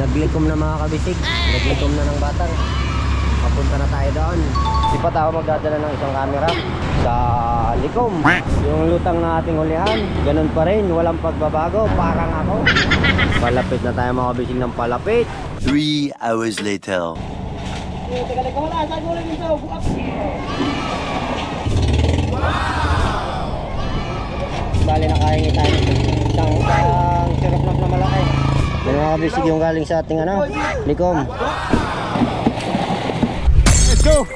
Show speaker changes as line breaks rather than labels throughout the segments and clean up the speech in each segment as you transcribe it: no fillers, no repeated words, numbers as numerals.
Naglikom na mga kabisig. Naglikom na ng batang. Papunta na tayo doon. Si Pataw magdadala ng isang camera sa likom. Yung lutang na ating hulihan, ganun pa rin, walang pagbabago. Parang ako. Palapit na tayo mga kabisig ng palapit.
3 hours later.
Bali nakahingi tayo isang sirap na malaki. Yan mga kabisig yung galing sa ating likom. Let's go!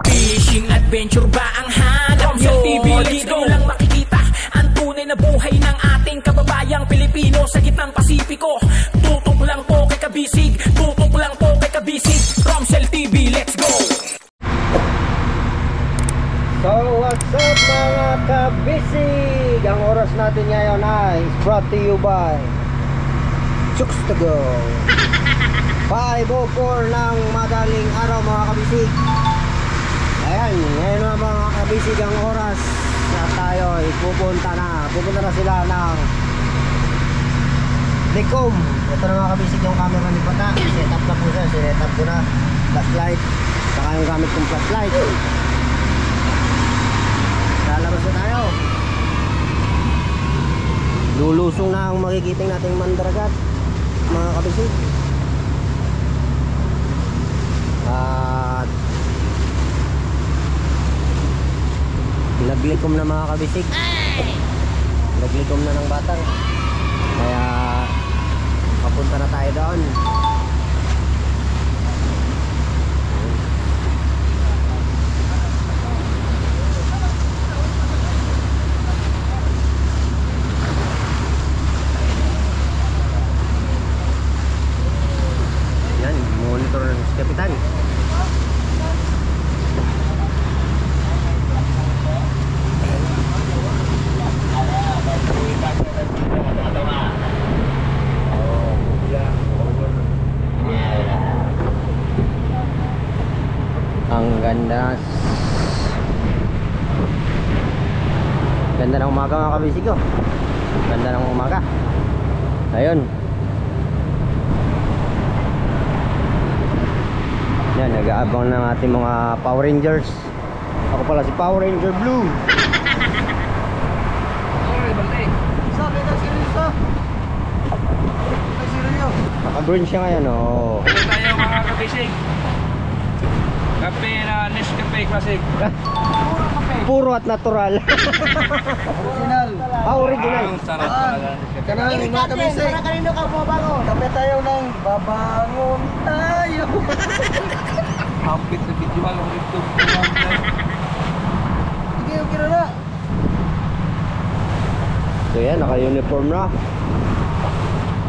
Fishing adventure ba ang hanap sa TV? Dito lang makikita ang tunay na buhay ng ating kababayang Pilipino sa gitnang Pasipiko. Tutok lang po kay Kabisig, tutok lang po kay Kabisig. Romsel TV, let's go!
So what's up mga kabisig? Ang oras natin ngayon ay brought to you by Chooks to Go. 5:04 ng madaling araw mga kabisig. Ayan, ngayon na mga kabisig ang oras na tayo ay pupunta na sila ng likom. Ito na mga kabisig yung camera ni Pata. Set up na po siya, set up ko na flashlight, saka yung gamit kong flashlight. Lalabas na tayo. Lulusong na ang makikiting nating mandaragat mga kabisig. At naglikom na mga kabisig. Naglikom na ng batang. Kaya papunta na tayo doon. Yan, monitor ng kapitan. Ang ganda ng umaga mga kabisig ko. Ganda ng umaga. Ayun. Yan, nag-aabang ng ating mga Power Rangers. Ako pala si Power Ranger Blue. Naka-green siya ngayon, oh.
Ano tayo mga kabisig? Kape na Nescafe Classic.
Puro at natural.
Original.
Original.
Ang sarap talaga.
Kanang mga kabisig. Para kanino ka bumabangon? Kape tayo ng babangon tayo.
Hapit sa visual ng YouTube.
Sige, okay na.
So yan, naka-uniform na.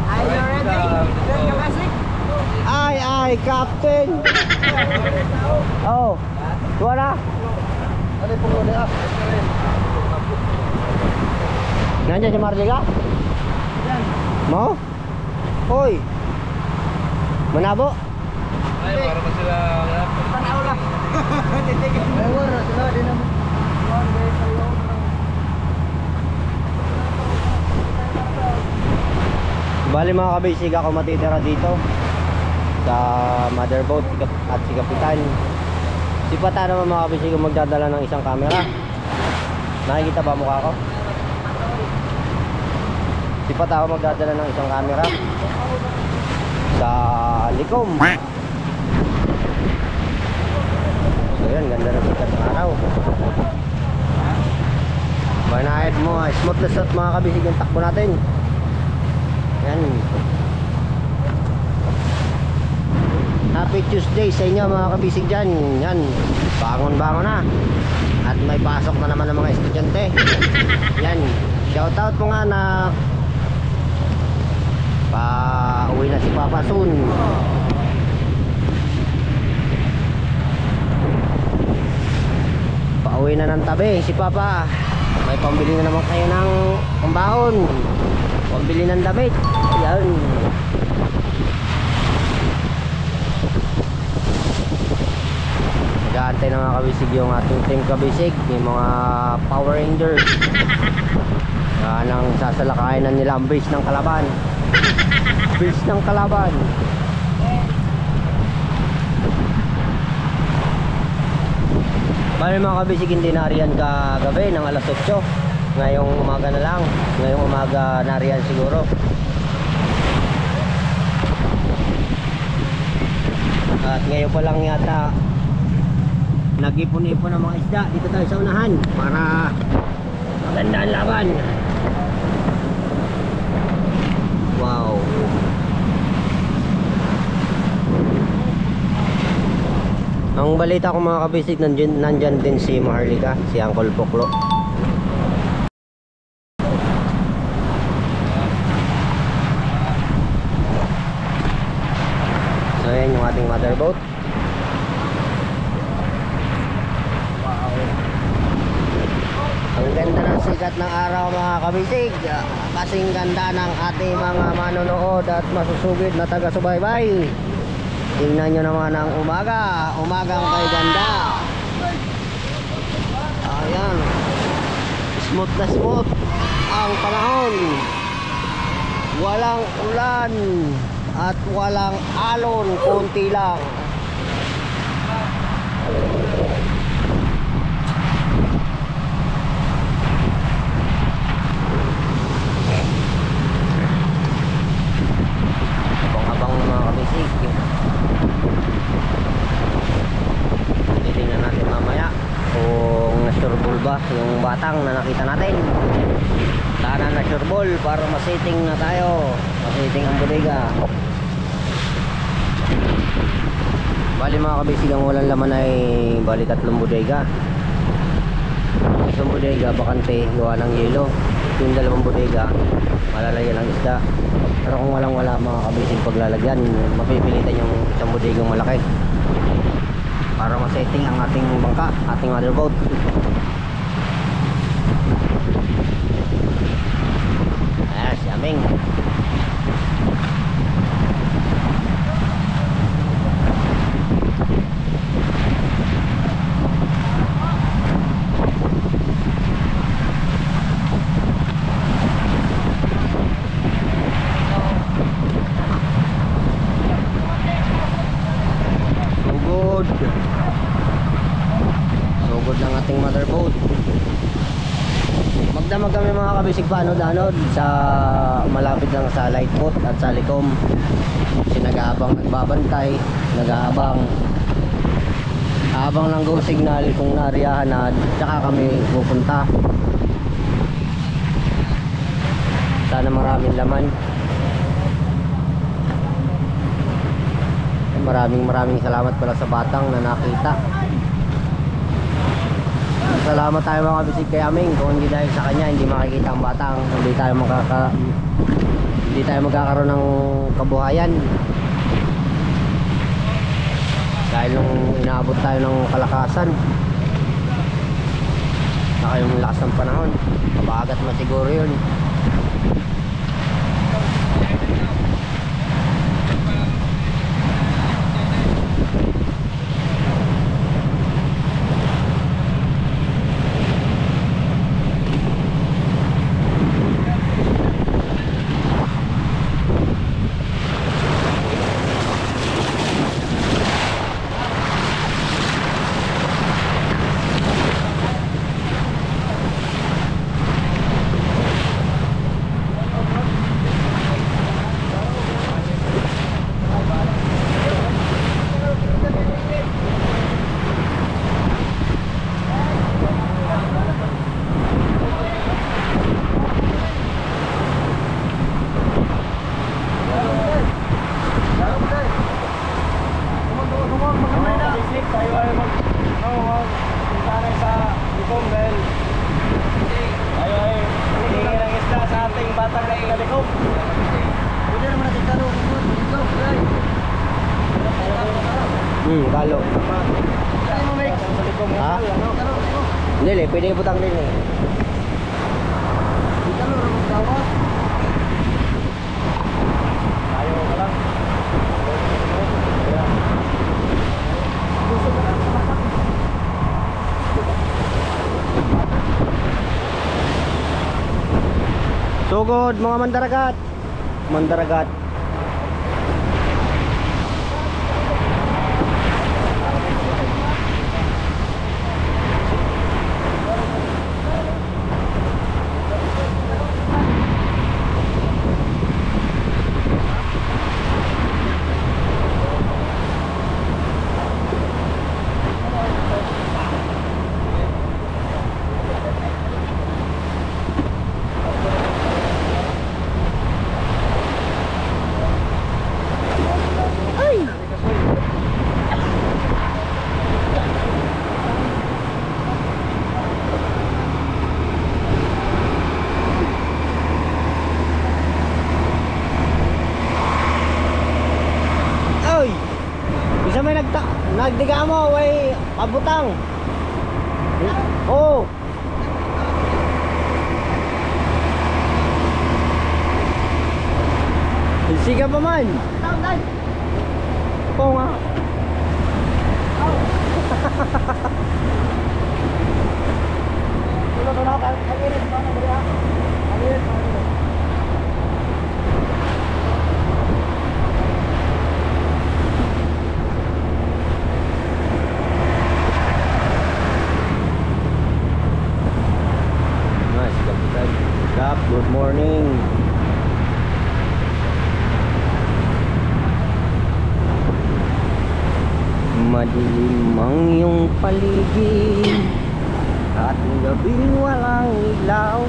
Are you ready? Kabisig?
Ay, Captain. Oh, tuwa na.
Ano po muna?
Nandiyan si Marliga? Mo? Hoy. Manabo?
Ay, para ba sila?
Tanaw lang. Ay, wala sila din naman.
Bali mga kabisig, ako matitira dito sa motherboard at si Kapitan. Si Pata naman mga kabisig magdadala ng isang camera. Nakikita ba mukha ko? Si Pata magdadala ng isang camera sa likom. So yan, ganda na sikat ng araw. Banayad mo, smooth na shot mga kabisig yung takbo natin. Yan. Happy Tuesday sa inyo mga kabisig dyan. Yan, bangon-bangon na. At may pasok na naman ng mga estudyante. Yan, shoutout po nga na pa-uwi na si Papa soon. Pa-uwi na ng tabi si Papa. May pambili na naman kayo ng pambaon, pambili ng damit. Yan. Nag-aantay na mga kabisig yung ating team kabisig, yung mga Power Rangers. Yan ang sasalakayan na nila ang base ng kalaban. Bilis ng kalaban. Bali mga kabisig, hindi nariyan kagabi ng alas 8. Ngayong umaga na lang. Ngayong umaga nariyan siguro. At ngayon pa lang yata nag-ipon-ipon ng mga isda. Dito tayo sa unahan para maganda ang laban. Wow. Ang balita ko mga kabisig, nandyan din si Maharlika, si Uncle Poklo. So yan yung ating motherboat. Wow. Ang ganda ng sikat ng araw mga kabisig. Kasing ganda ng ating mga manonood at masusugid na taga-subaybay. Tingnan nyo naman ang umaga. Umagang kay ganda. Ayan. Smooth na smooth ang panahon. Walang ulan at walang alon, konti lang. Abang-abang na mga kabisig. Titingnan natin mamaya kung na-sureball ba yung batang na nakita natin. Sana na-sureball para masiting na tayo. Masiting ang bodega. Bali mga kabisig, ang walang laman ay bali 3 bodega. Isang bodega bakante, gawa ng yelo. Yung 2 bodega malalagyan ng isda. Pero kung walang wala mga kabisig, paglalagyan mapipilitan yung isang bodegang malaki para masetting ang ating bangka, ating motherboat. Ayan si Aming. Sugod ng ating motherboat. Magdamag kami mga kabisig paanod-anod sa malapit lang sa lightboat at sa likom. Kasi nag-aabang, nagbabantay, nag-aabang. Abang lang go signal kung naariyahan na, tsaka kami pupunta. Sana maraming laman. Maraming salamat pala sa batang na nakita. Salamat tayo mga kabisig kay Aming. Kung hindi dahil sa kanya hindi makikita ang batang, hindi tayo magkakaroon ng kabuhayan. Dahil nung inaabot tayo ng kalakasan, saka yung lakas ng panahon, kabagat masiguro yun. Kalo. Ha? Hindi, pwede putang din eh. Ayaw ka lang. Sugod mga mandaragat. Mandaragat. Nagdiga mo, way kabutang. Oo. Siga pa man. Oo nga. Good morning. Madilim ang iyong paligid at gabing walang ilaw.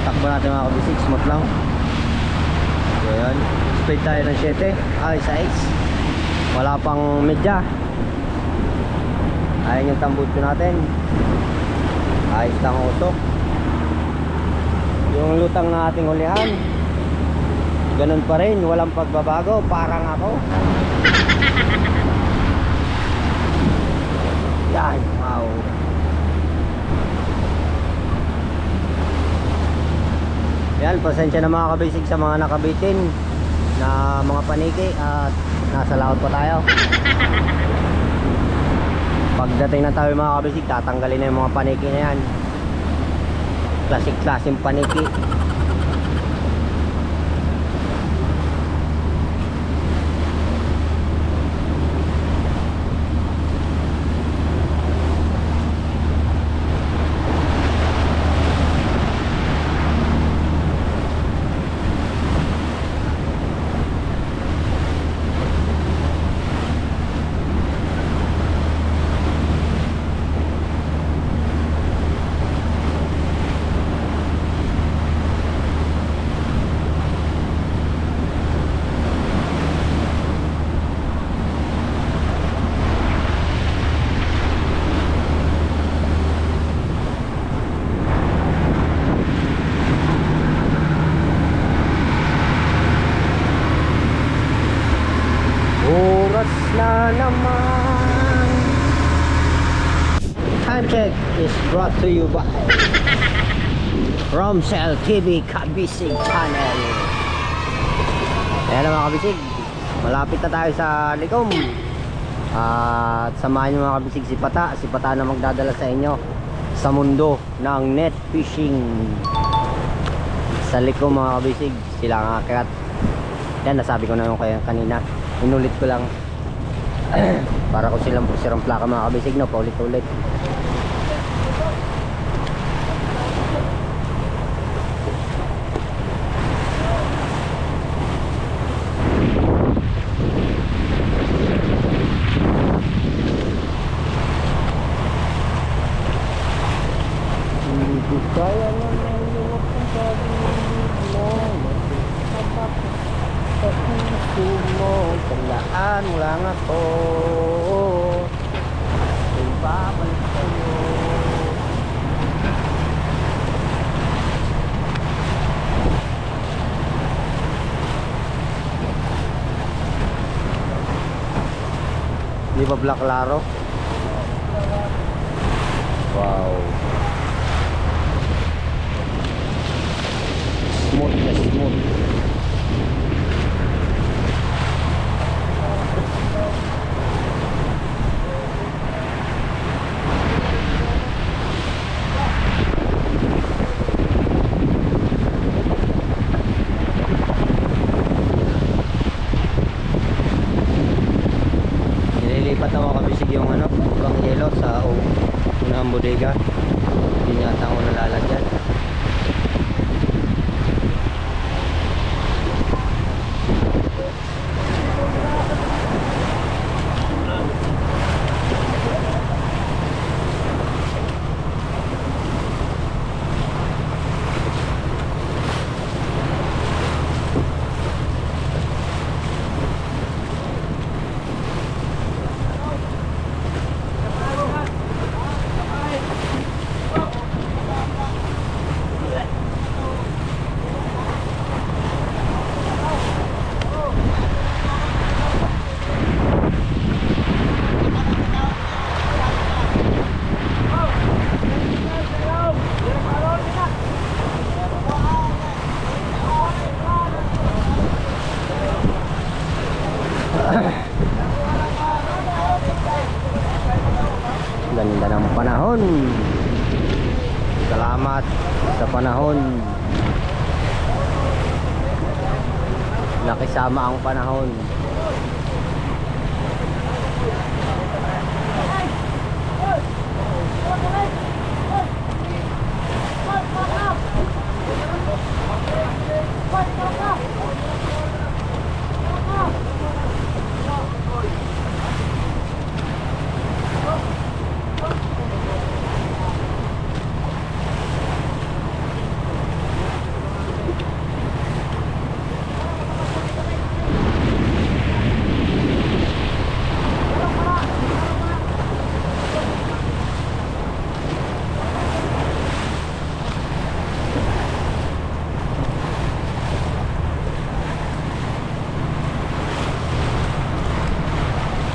Takbo natin mga kabisig, smooth lang. So yan, speed tayo ng 7. Ay, 6. Wala pang medya. Ayan yung tambutso natin. Ayos lang usok. Yung lutang na ating hulihan, ganun pa rin, walang pagbabago. Parang ako. Yan, wow. Yan, pasensya na mga kabisig sa mga nakabitin na mga paniki at nasa laot pa tayo. Pagdating na tayo mga kabisig, tatanggalin na yung mga paniki na yan. Klasik-klaseng paniki. Na naman. Time check is brought to you by Romcel TV Kabisig Channel. Ayan mga kabisig, malapit na tayo sa Likom. At samahan nyo mga kabisig si Pata na magdadala sa inyo sa mundo ng net fishing sa Likom mga kabisig. Sila ang akirat. Yan, nasabi ko na yung kanina, inulit ko lang para kung sirang plaka mga kabisig, no, paulit-ulit. Hindi ko kaya naman yung pagkakalibig mo, magkakabak sa puso mo, tandaan mo lang ako, kung babalik sa'yo. Di ba black klaro? Wow, smooth na smooth. Nililipat ako kabisig yung bang yelo sa unang bodega. Hindi yata ako nalalagyan. panahon. Nakisama ang panahon.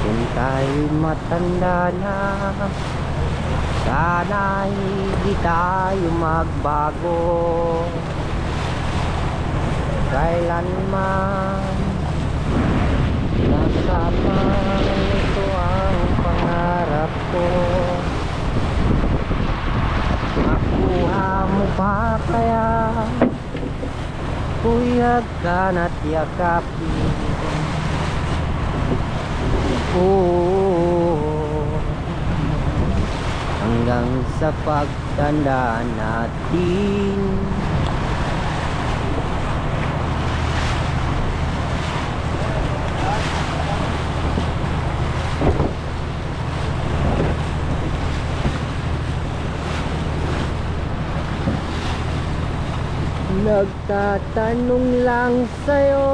Kung tayo'y matanda na, sana hindi tayo magbago. Kailanman nasama ito ang pangarap ko. Makuha mo pa kaya kuyag ka na't yakapin. Hanggang sa pagtanda natin. Nagtatanong lang sa'yo,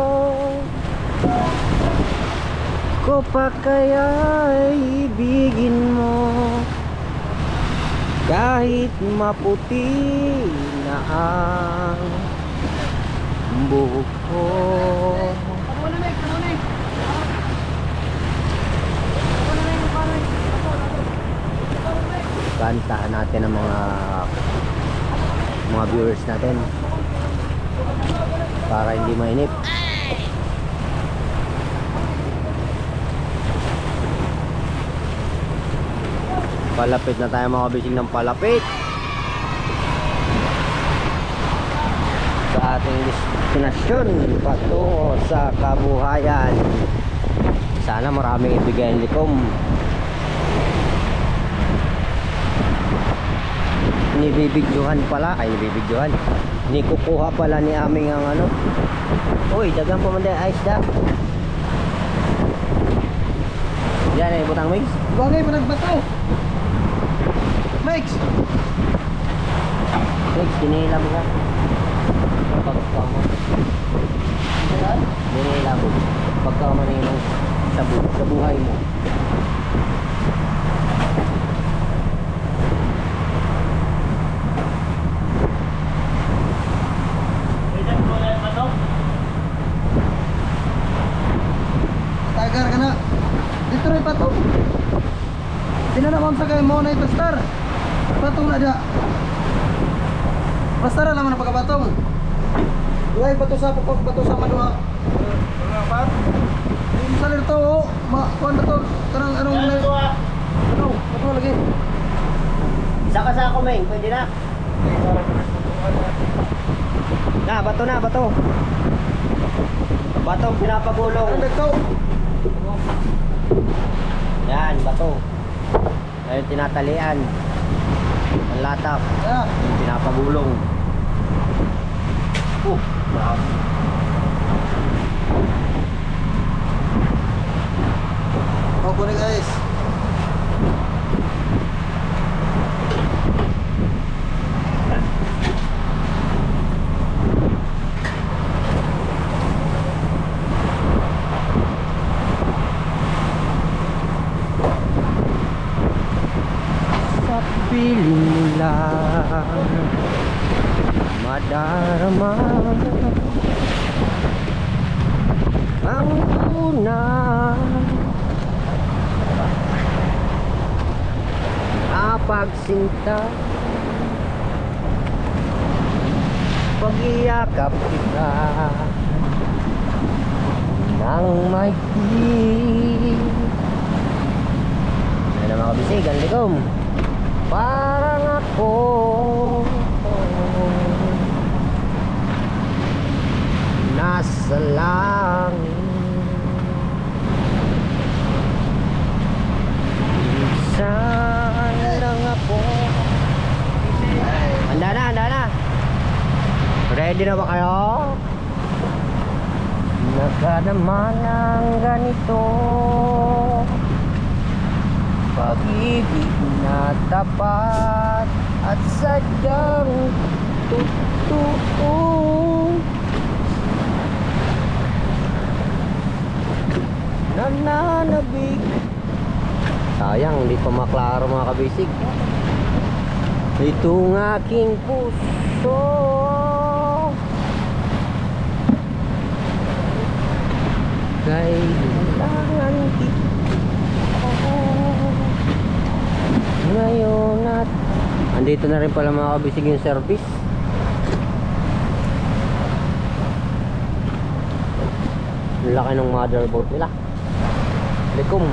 ko pa kaya ibigin mo kahit maputi na ang buhok ko. Kantahan natin ang mga viewers natin para hindi mainip. Palapit na tayo mga kabising ng palapit sa ating destinasyon patungo sa kabuhayan. Sana maraming ibigay ang likom. Nibibidyohan pala, ay nibibidyohan, nikukuha pala ni aming ang ano. Uy, dagang pamanday ice da. Yan ay butang mix.
Bagay pa nagbato. Mix!
Mix, dinihilam ka. Pagka mo. Dinihilam mo. Pagka mo na yung sa buhay mo.
Tagar ka na. Dito rin patong. Tinanamam sa kayo mo na ito star. Patong na dya. Pastar lang na pagkabatong. Duhay bato sa madua. Apa? Yung salir to, kuhan na to. Karang anong nilay. Ano? Bato lagi.
Saka sa ako, Meng. Pwede na. Na, bato na, bato. Batong pinapagulong.
Ano to?
Yan, bato. Ayun, tinatalian. Ang latak.
Yeah.
Yung pinapagulong. Wow.
Opo na guys.
Sa piling mo lang madarama ang unang pagsinta, pag-iyakap kita ng maigpit. Ano mga kabisig, ang likom. Parang ako Ready na ba kayo? Nagkanaman ng ganito, pag-ibig na tapat at sadyang totoo. Nananabig. Sayang, hindi pa maklaro mga kabisig. Itong aking puso kailangan kita ngayon at andito na rin pala mga kabisig yung service. Laki ng motherboard nila. Likom.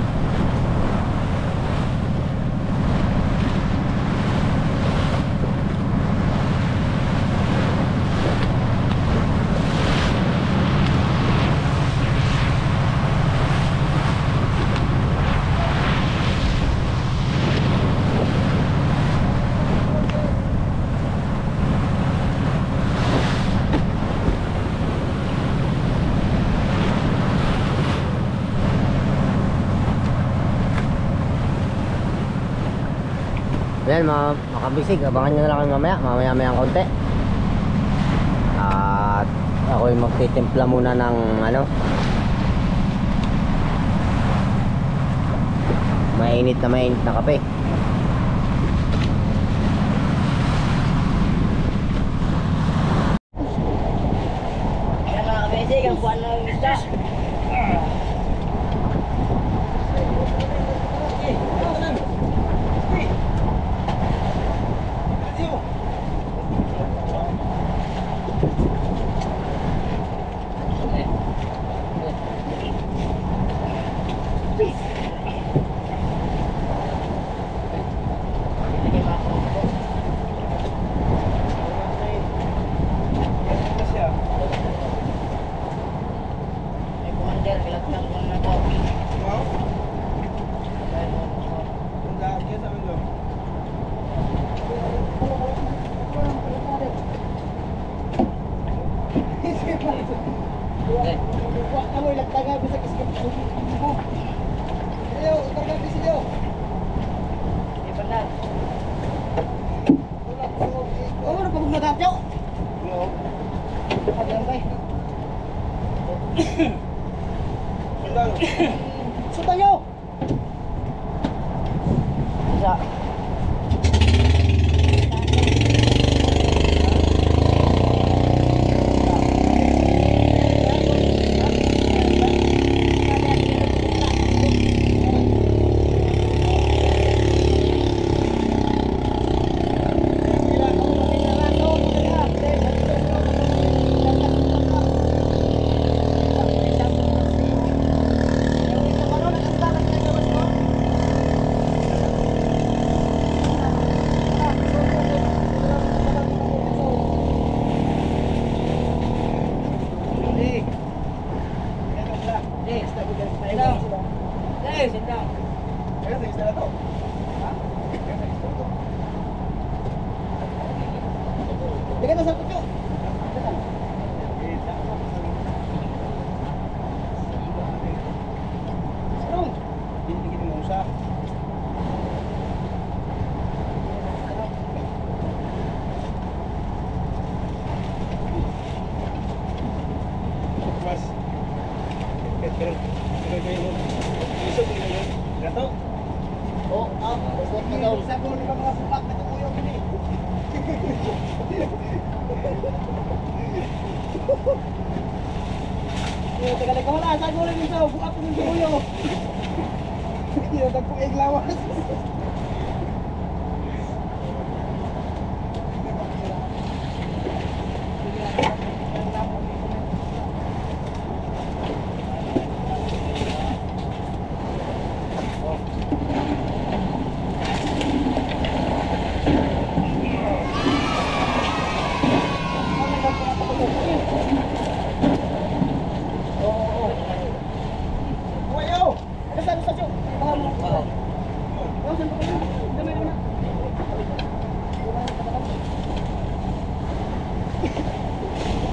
Ayan mga makabisig, abangan nyo na lang kami mamaya ang konti. At ako'y magtitimpla muna ng ano, mainit na kape.
Ayan mga kabisig, ang buwan ng isda.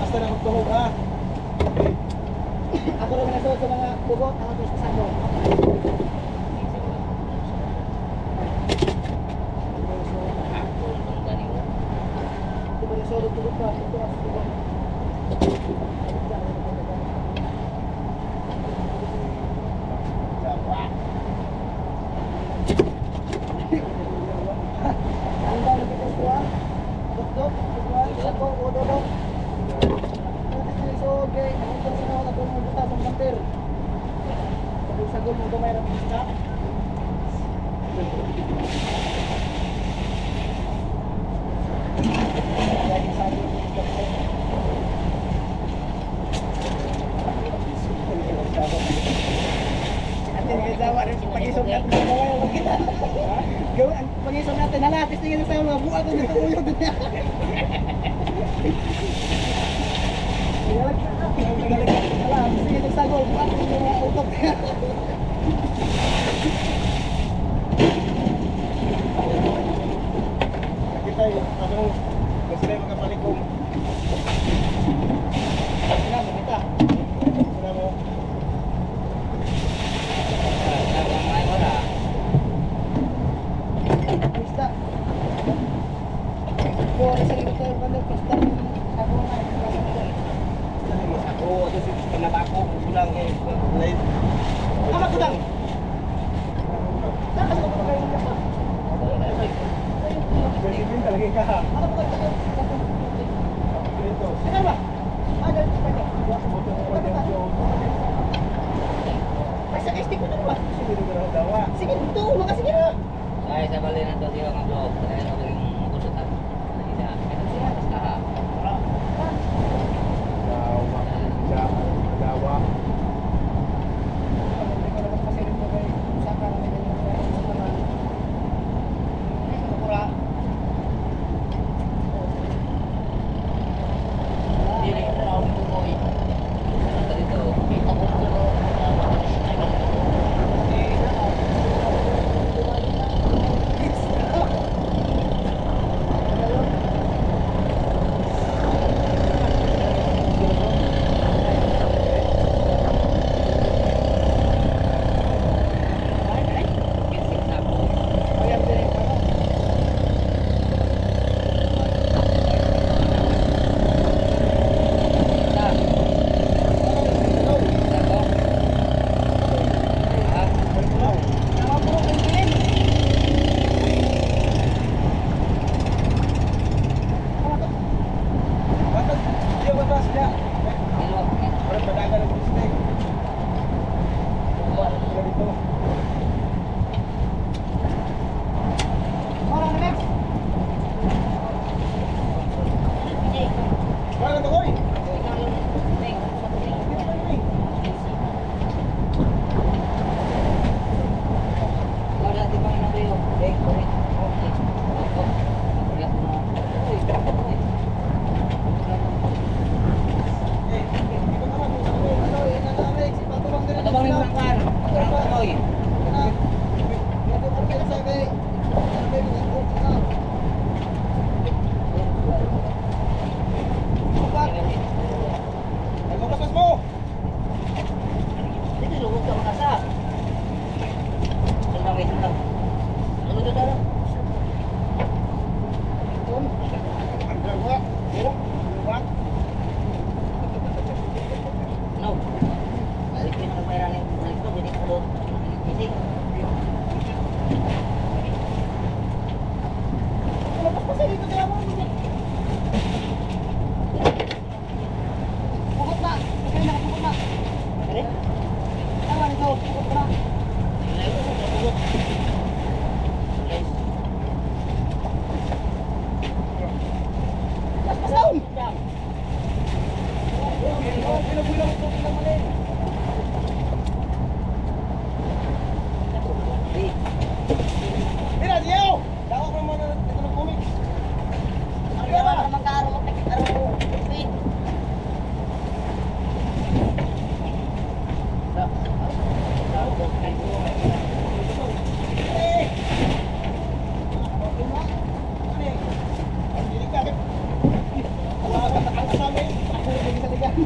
Basta na magtuhog ha.
Ako rin nasuot sa mga bugot, ako ito sa sabo. Ito ba nasuot tulog ka? Ito ang bugot. Ang dami kita ito ha? Dok, sabo, udodok. So, okay, ang ito sa mga nagawang mabuta sa kanter. Sa gul mo gamay na pista. Lagi sa akin yung doktor. Atin kayo dawa rin pag-isog natin sa mga yung kita. Gawin, pag-isog natin, halapis tingin sa mga buwan kung ito uyog niya. Alam, sige ito sa gol, buwan kung yung mga utok niya.
Nakita yun, anong gusto na yung mga palikom.
Sila mo kita.
Sila mo.
Pista. Buwan sa ito yung kandang pista. Ako nga.
Ako, ito si pinabako, kulang eh. Light.
Ano kudang? Saan ka sa kapag kayo pa?
Benjamin talaga ka ha.
Ano ba kayo?
Dito.
Saan ba? Ano ito pa niya? Ay, sa ST ko na ba?
Sige, dito na dawa.
Sige, ito. Makasige na.
Ay, sa bali na to siya ng blog. Kaya na yung kusutan. Iya, kaya siya basta.
Dawa. Dawa.
Hindi ko naman kasi rin ko kayo. Saan ka namin yung sa naman. Ay, sa kapura.
Dili ko na ako mo. Ito dito.
Kita ko ito.
Bakit? Di ba ba siya? Parang madagal ang mistake. Sila dito.
Orang na next.
Wala na koy.
Wala di bang na kayo? Eh, correct. Okay. Ako. Wala ko na. Uy.
Eh, dito naman.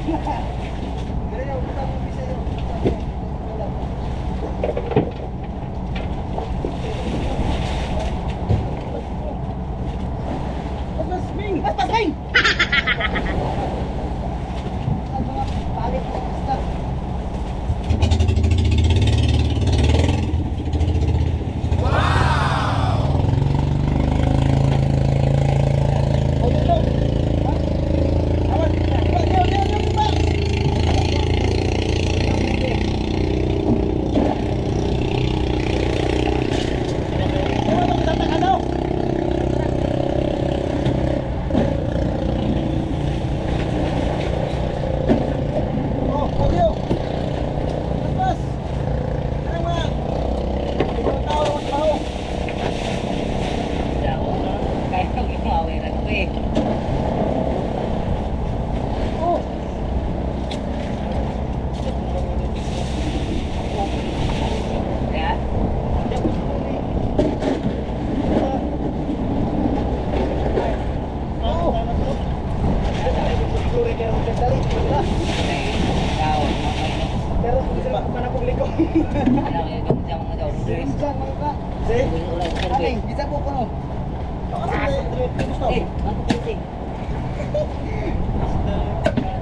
Ganyan, kita mo bisa yun. Pas, Ming!
Pas, Ming! Balik mo, stop.
Kaya kang imawi na ito eh. Ya. Ikaw,
Pero bisa mana publiko.
ano yung jam mo daw?
Diyan mga ka.
Ulit, ulit,
Ming, bisa po ko no.
Gusto.
Eh, ano politik?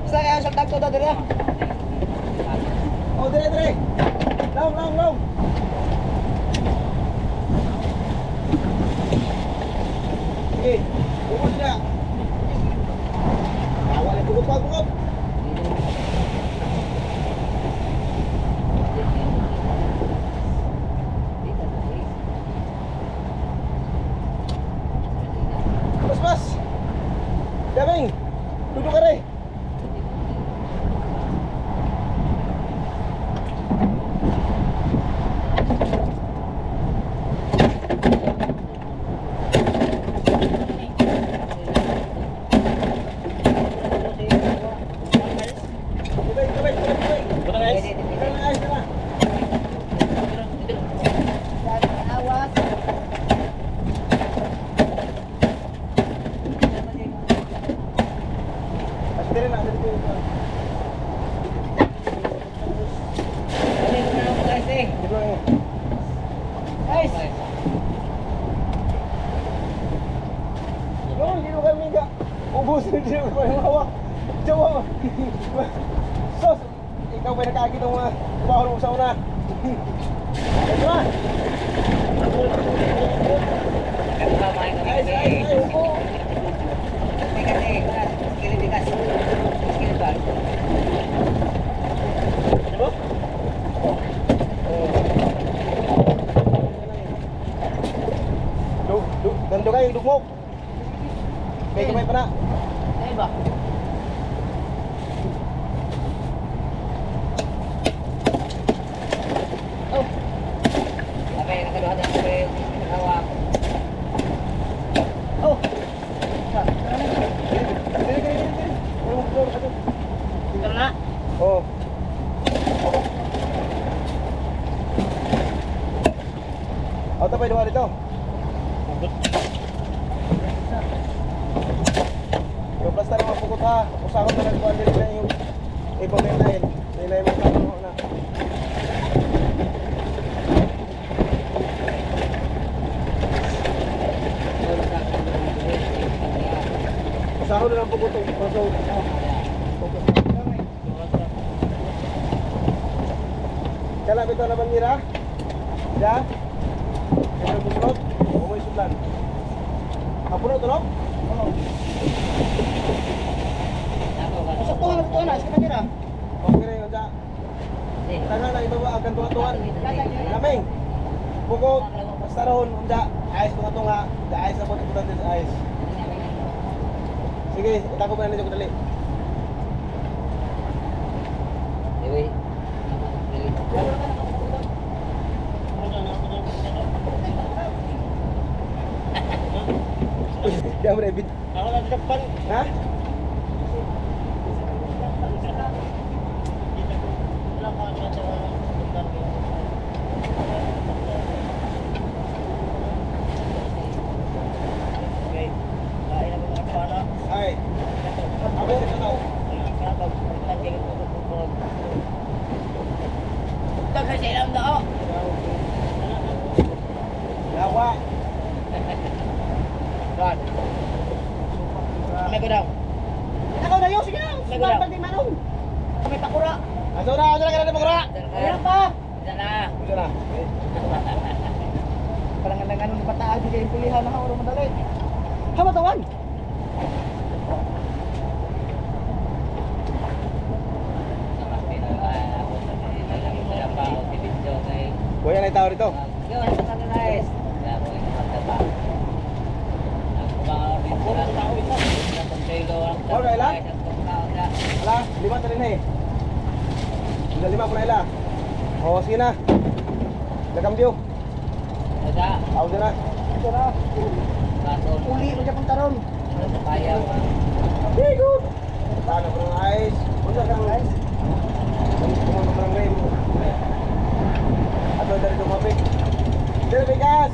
Bisa kaya sa tagto daw diri.
Oh, dire. Long. Sige, bukod siya. Awal itu bukod. Pas. Daming. Duduk ka rin. Tubig. Ayos na.
Awas.
Dire na dito.
Ano yung mga mo guys eh?
Guys,
No, hindi mo kami ka. Ubusin din ko yung hawak. Jawa. Sos, ikaw ba nakakita mo mga bahol mo sa una? Ito na.
Ano ba mga kami
Ayos,
eh?
upo.
Kasi, kilibigas. Kilibigas.
Diba? Gando kayo, dugmok. Kaya kamay pa na.
ay ba?
Sabi, nakaluhan na sabi, hawak.
Oh. Tara na.
Oh. Auto pa dito dito. Yung plaster mo pukot ha. Usakot na nagkuhan din na yung ipamentahin. Sila yung magkakaroon na. Usakot na lang pukot. Pasok. Kalap ito na bandira. Ya. Ito bumunot. Umuwi sudlan. Apuno to no?
Sa tuwa na, sa kanila.
Okay rin yun dyan. Tangan na ibaba akan tunga-tungan. Laming. Bukod. Basta roon. Unja. Ayos tunga-tunga. Ayos na po. Importante sa ayos. Sige. Itako pa na nito ko dali.
Dewi.
Diyan mo na ibig.
Ako na depan.
Ha? Ay. Ako ito tao.
Suman pati manong. Kami pakura.
Aso na ka na magura.
Ayan pa.
Diyan na.
Aso na.
Palangan-langan ng bataan di kayo pulihan na orang madali. Hamatawan.
Kuya na tao rito. Ala, 5 tali na eh. Sudah 5 po na ila. O, sige na. Nagambyo. Tao din na.
Ito na. Uli mo siya pang taron.
Very good. Paano po ng ice? Punta ka ng ice. Pumunta pa ng rain. Ato dari dumapik. Dari bigas.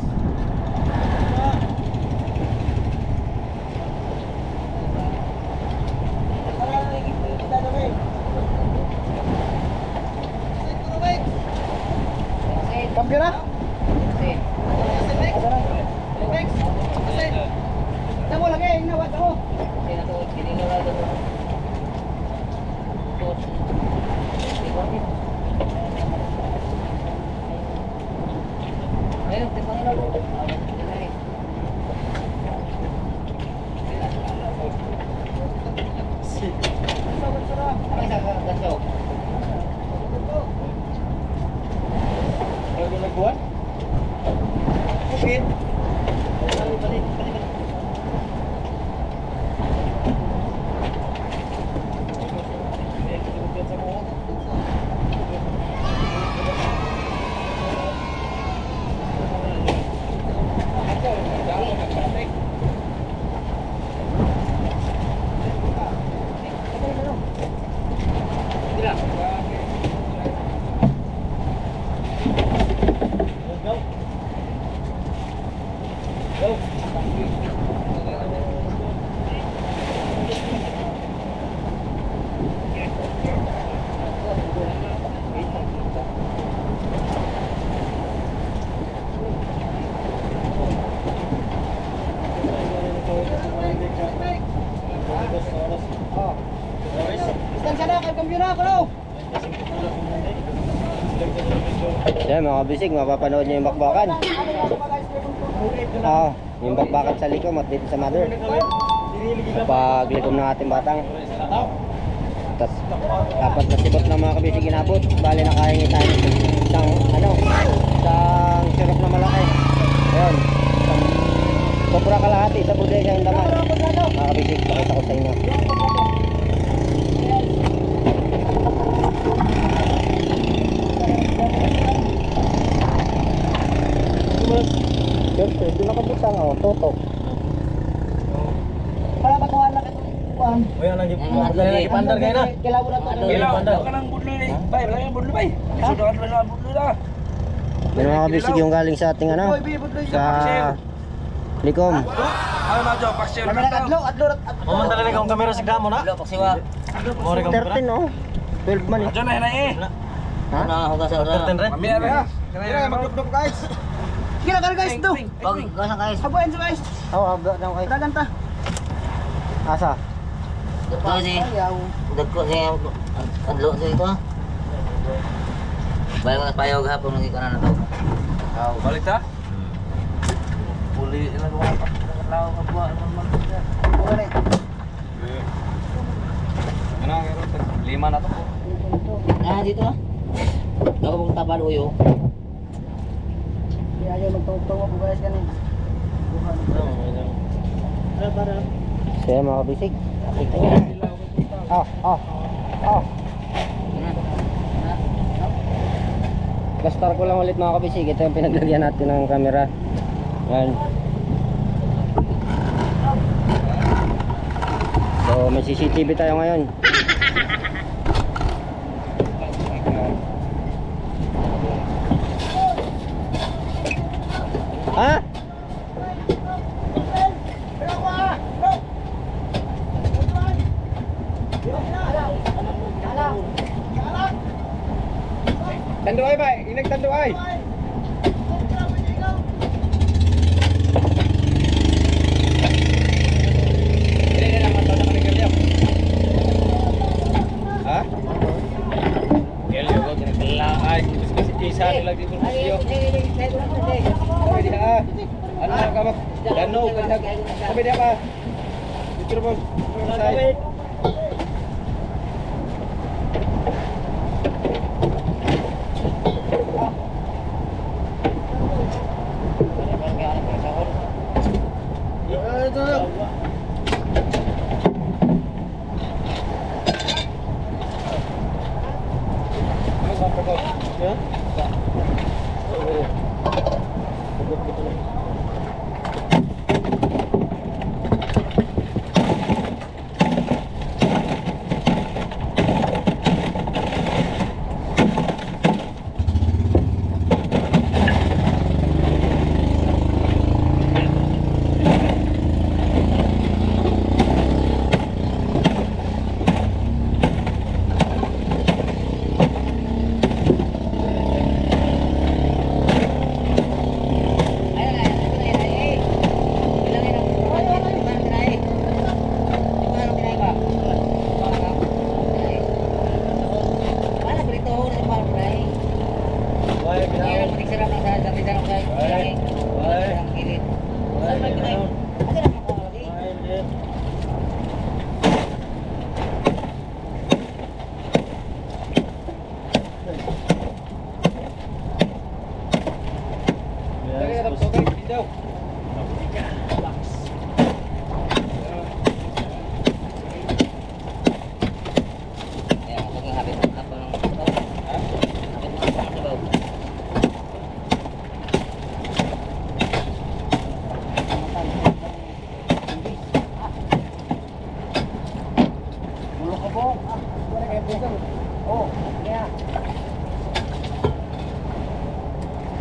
Cambio na. Tamo lagi, inawat ako.
Nagbuhan? Okay.
Distansya na, cambio na ako.
Yan mga kabisig, mapapanood nyo yung bakbakan. Yung bakbakan sa likom at dito sa mother. Kapag likom ng ating batang. Tapos dapat na sibot ng mga kabisig inabot. Bali na kaya nyo tayo isang isang sirok na malaki. Ayun, sobra kalahati sa budaya siya yung laman. Mga kabisig, pakita ko sa inyo. Siyempre, doon nakabutang ako, totok.
Para patuhan na kuan.
Kuya, nagipandar kayo na.
Kailangan na to.
Ilaw, ka ng budlo ni. Bay, wala yung budlo bay. Isudakan ba na budlo na?
Yan mga kabisig yung galing sa ating ano, sa likom.
Ano na jo, paksiw na to.
Adlo.
Mamantala na kang kamera sa damo na.
Paksiwa.
13 no? 12 man eh.
Adyo na hinay eh.
Ha?
Hugasan na.
13 rin.
Mamaya na.
Kaya magdugdug guys.
Sige na guys, do.
Hugasan guys.
Habuin sa guys.
Oo, abda daw kay.
Dagan ta.
Asa?
Dagko si.
Ayaw.
Dagko si. Adlo sa ito. Bayan mga payaw gahapon ng ikaw na to.
Balik ta? Puli ilang mga law ka buwa naman.
Ore.
Ano, 5 na to.
Ah, dito ah. Daw mong tabal uyo.
Di ayaw magtungtong ako guys kanin. Para.
Kaya mga kabisig. Ito nyo. Gastar ko lang ulit mga kabisig. Ito yung pinaglagyan natin ng camera. Yan. So may CCTV tayo ngayon. Ha?
Tanduay ba? Inag tanduay.
lagi
Ay,
berbisyo.
saya kurang pandai.
Sampai dia. Ano na ka ba? Dano, sampai dia pa. Dito po. Sampai.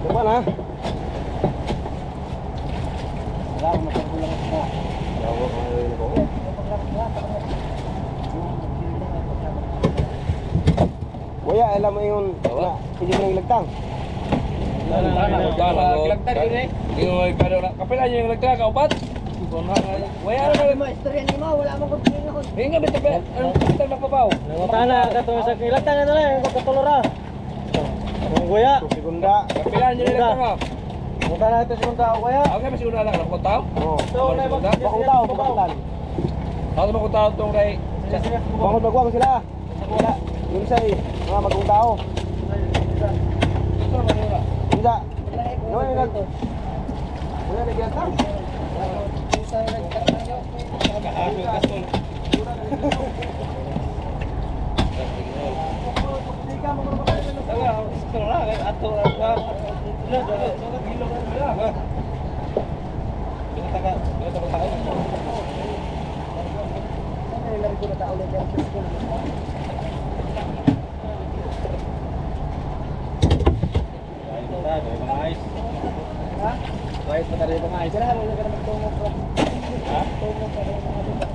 Depan ha. Kuya, alam mo yung hindi mo nang ilagtang.
Lagtag yun eh. Yung kapilan niyo yung lagtag, kaupat. Wala na
Mo istorya ni mo, wala mo kung tingin ako.
Hinga bit pa. Ang kapital magpapaw.
Nangutana kato sa ilagtang na lang yung katulora. Kung kuya, segunda.
Kapilan niyo yung lagtag ah.
Nangutana ito segunda kuya.
Okay, mas una lang ako tao.
Oo. Bakong tao, bakong.
Ako mo ko tao tong kay
Bakong bagwang sila. Wala. Yung sa mga magong tao. Bisa. No, yung nag. Kuya nagyatang. Guys, patari pa nga. Sila mo na magtungo ko. Ha? Tungo pa rin mga dito.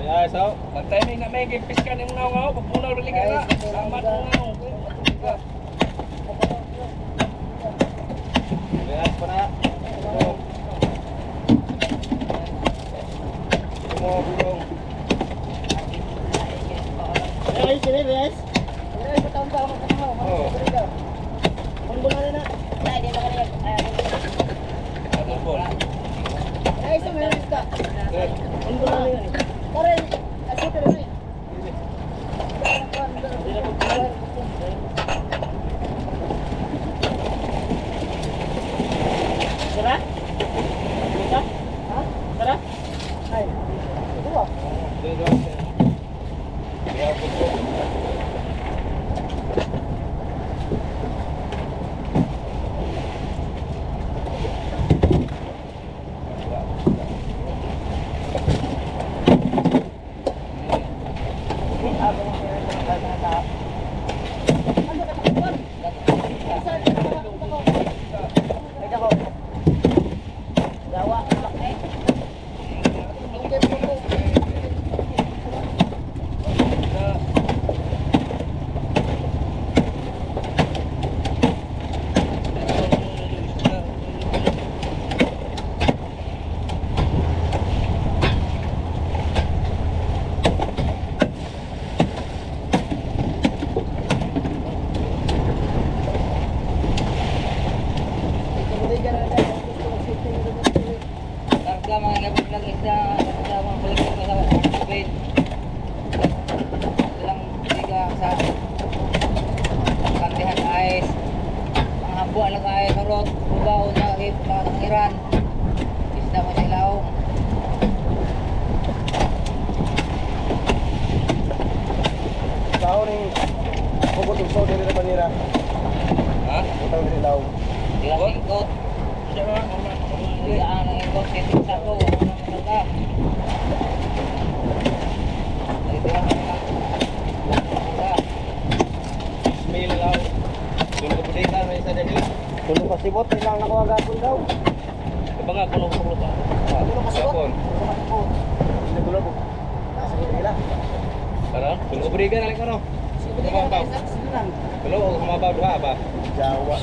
Ay, so, pag-timing na may gipiskan yung ngaw-ngaw, pagpunaw rin ka na. Sama ng ngaw.
Guys, para. Bulong.
Ay, sila guys. Ay, patawag pa ako sa
Oh.
Kung bulan na. Ay, di na kanila. Ay, sa meron ka. Kung bulan na yun. Karen, asito rin eh. Sarap? Sarap? Ha? Sarap? Ay. Dua.
Bukod ug so dili na panira.
Ha?
Butang dili law.
Tira singkot. Biglaan ng ingkot. Titik sa ko. Ano nang talaga. Nagtira na nila.
Ismail lang. Doon ko pudita may isa dahil.
Tulong pa sibot, ilang nakuha gapon daw.
Banga kuno ko ta. Sapon.
Nagulo po. Nasa ko dili.
Tara, doon ko pudita na lang kono. Kumabaw. Kulo ko kumabaw duha ba?
Jawa.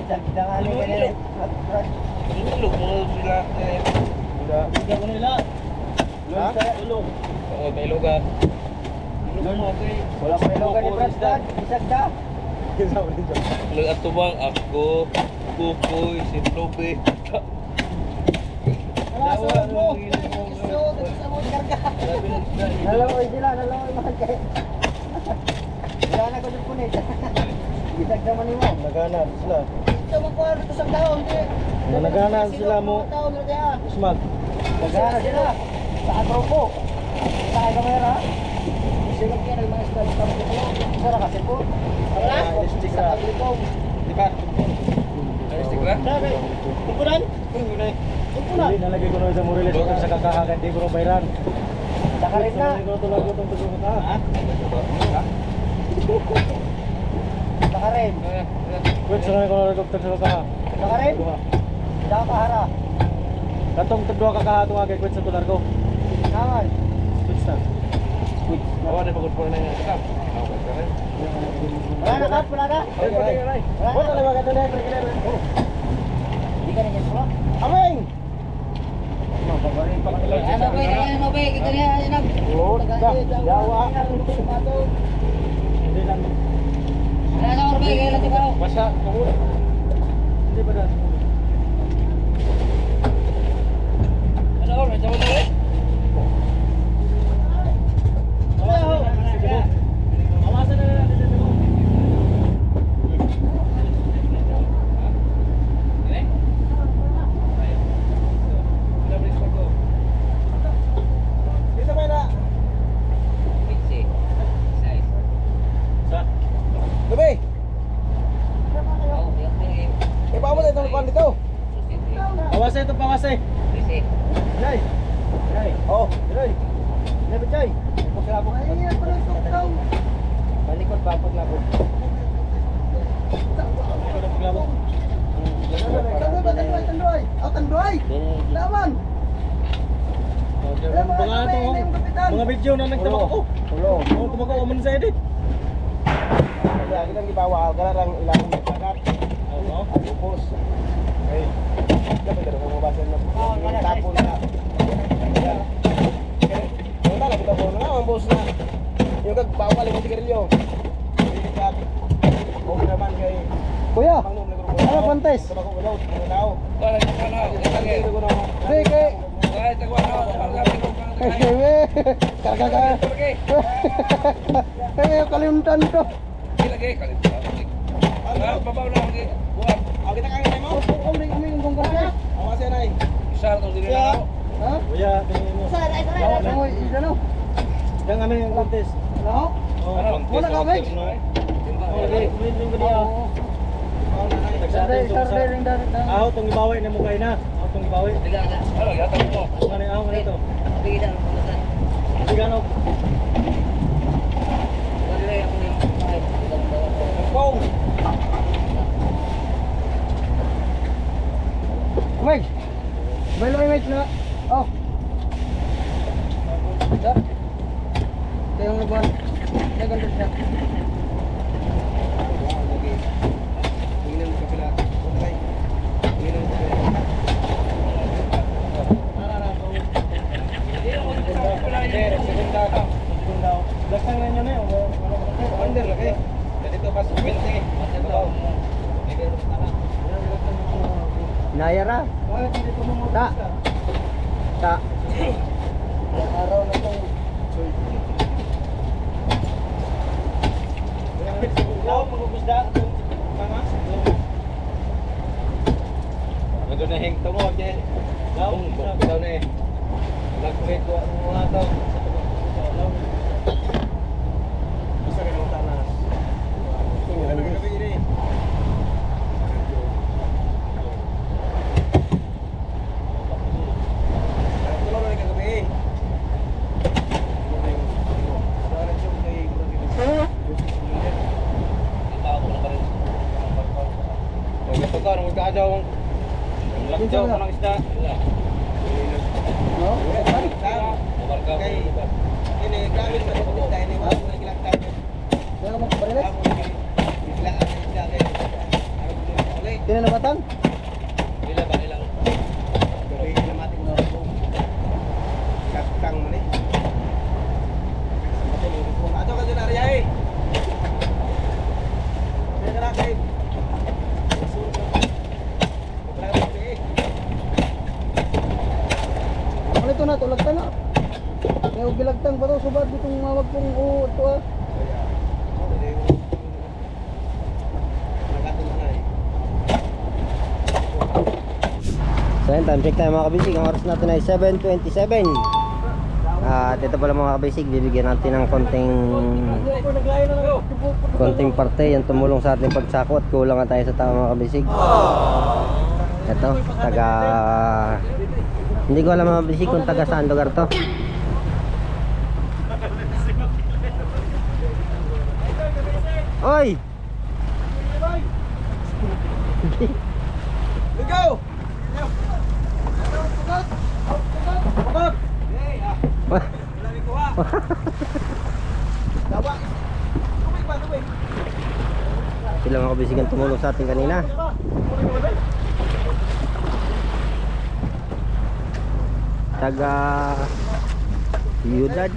Dagdagan ni kanila.
Kulo mo sila.
Udah.
Udah ko nila.
Ha?
Tulog. Oo, may lugar.
Wala pa ilogan ni Brad. Isagda.
Kinsa mo dito?
Kulo at tubang ako. Kukoy, si Lobe.
Nalawoy sila, nalawoy mahal kayo. Wala na ko dun punit. Isagda man mo.
Nagana sila.
Ito magkuha rito sa taon.
Nagana sila mo.
Taon na kaya.
Usman.
Nagana sila. Sa atropo. Sa kamera.
Sila kaya ng mga style sa mga.
Sara kasi po.
Wala?
Listik
Sa
na.
paglikong.
Di ba? Alistik ba?
Kumpunan? Kumpunan?
Hindi nalagay ko na sa Moriles kung sa kakahagan di ko ro bayran.
Sa karit na.
Ko tulog ko tong tugo ka. Ha?
Sa karin.
Wait, sa ko na doktor sa ka.
Sa karin. Sa kahara.
Katong tagduha ka kaha tong agay kwet sa tular ko.
Naman.
Switch na.
Awa na pagod po na nga. Ika.
Wala na kap, wala na.
Wala na mga kadali.
Hindi ka na niya sulat.
Ameng.
Ano ba? Ano ba? Kita niya.
Oh, Jawa. Hindi lang.
Ano ba? Kaya lang ikaw.
Basa kamu. Hindi ba na?
Ano ko? Medyo mo na
Awasan na natin dito. Dito ba na? Sa. Gabi. Iba mo dito ng dito. Awasan ito pangase. Jay. Jay. Oh, Jay. Jay, Jay. Pagkabo ka. Ay, yan pala ito.
Balikot ba pag lago?
Tandoy! Laman!
Mga video na nagtabak ako.
Tulong.
Oh, tumago ko man sa edit. Lagi lang ibawa ka lang ilang agad. Oo. Tapos. Okay. Dapat daw mo basa na. Tapos na. Wala lang kita ko na ang boss na. Yung kagbawal yung sigarilyo. Okay naman kay
Kuya, ano pantes?
tabako ulo, ano daw.
Wala ka na.
Hindi ko na.
Hindi, kay...
Ay, tagwa na.
Kay, kaka. Kaya kalimutan to.
Ilagay kalit. Ano babaw na ang buwan.
Ako kita kaya mo.
Uming kong kasi.
Awasin ay.
Isar tong dili na ako.
Ha?
Kuya, tingin mo.
Sara, sara.
Ano, ano?
Yang ano yung contest?
Ano?
Oh,
Wala ka, Meg.
okay, kunin ko niya.
Sarday ring dari.
Aho tong ibaway na mo kay na. Aho tong ibaway.
Ano yata mo?
Ano ni aho nito?
Bigyan ng pulutan.
Sigano.
Wala ako yung kahit ilang bawa.
Pong.
Meg. Belo image na. Oh. Sir. Tayo ng buwan. Dagan to siya.
Tingnan mo kapila. Okay. Tingnan mo kapila. Segunda. Belakang na niya na. Under lagi. Jadi itu pas 20.
Nayara. Ta. Ta.
Araw na itong
Law magugusda tama.
Medyo na hing tungod niya.
Law
Daw na eh. Nag-create ko ang mga tao.
Bisa ka naman
Medyo ko ng isda.
No?
Kay ini gamit pa sa isda ini wala ko ilang tayo.
Kaya mo kabarilis?
Isla isda kay.
Kaya na batang?
Dila ba nila?
Pero ilamatik mo ako. Kakang mo ni. Ato ka dyan Arya eh. Kaya na kay.
Ano ito na? Tulagtan na. Kaya bilagtang ba ito? Subad itong mawag kong ito ah.
So yun, time check tayo mga kabisig. Ang oras natin ay 7:27. At ito pala mga kabisig, bibigyan natin ng konting parte yung tumulong sa ating pagsako at kulang nga tayo sa tao mga kabisig. Ito, taga... Hindi ko alam mga kabisig kung taga saan lugar to. Oy!
Go!
Sila mga kabisigan tumulong sa atin kanina. Taga Yudad.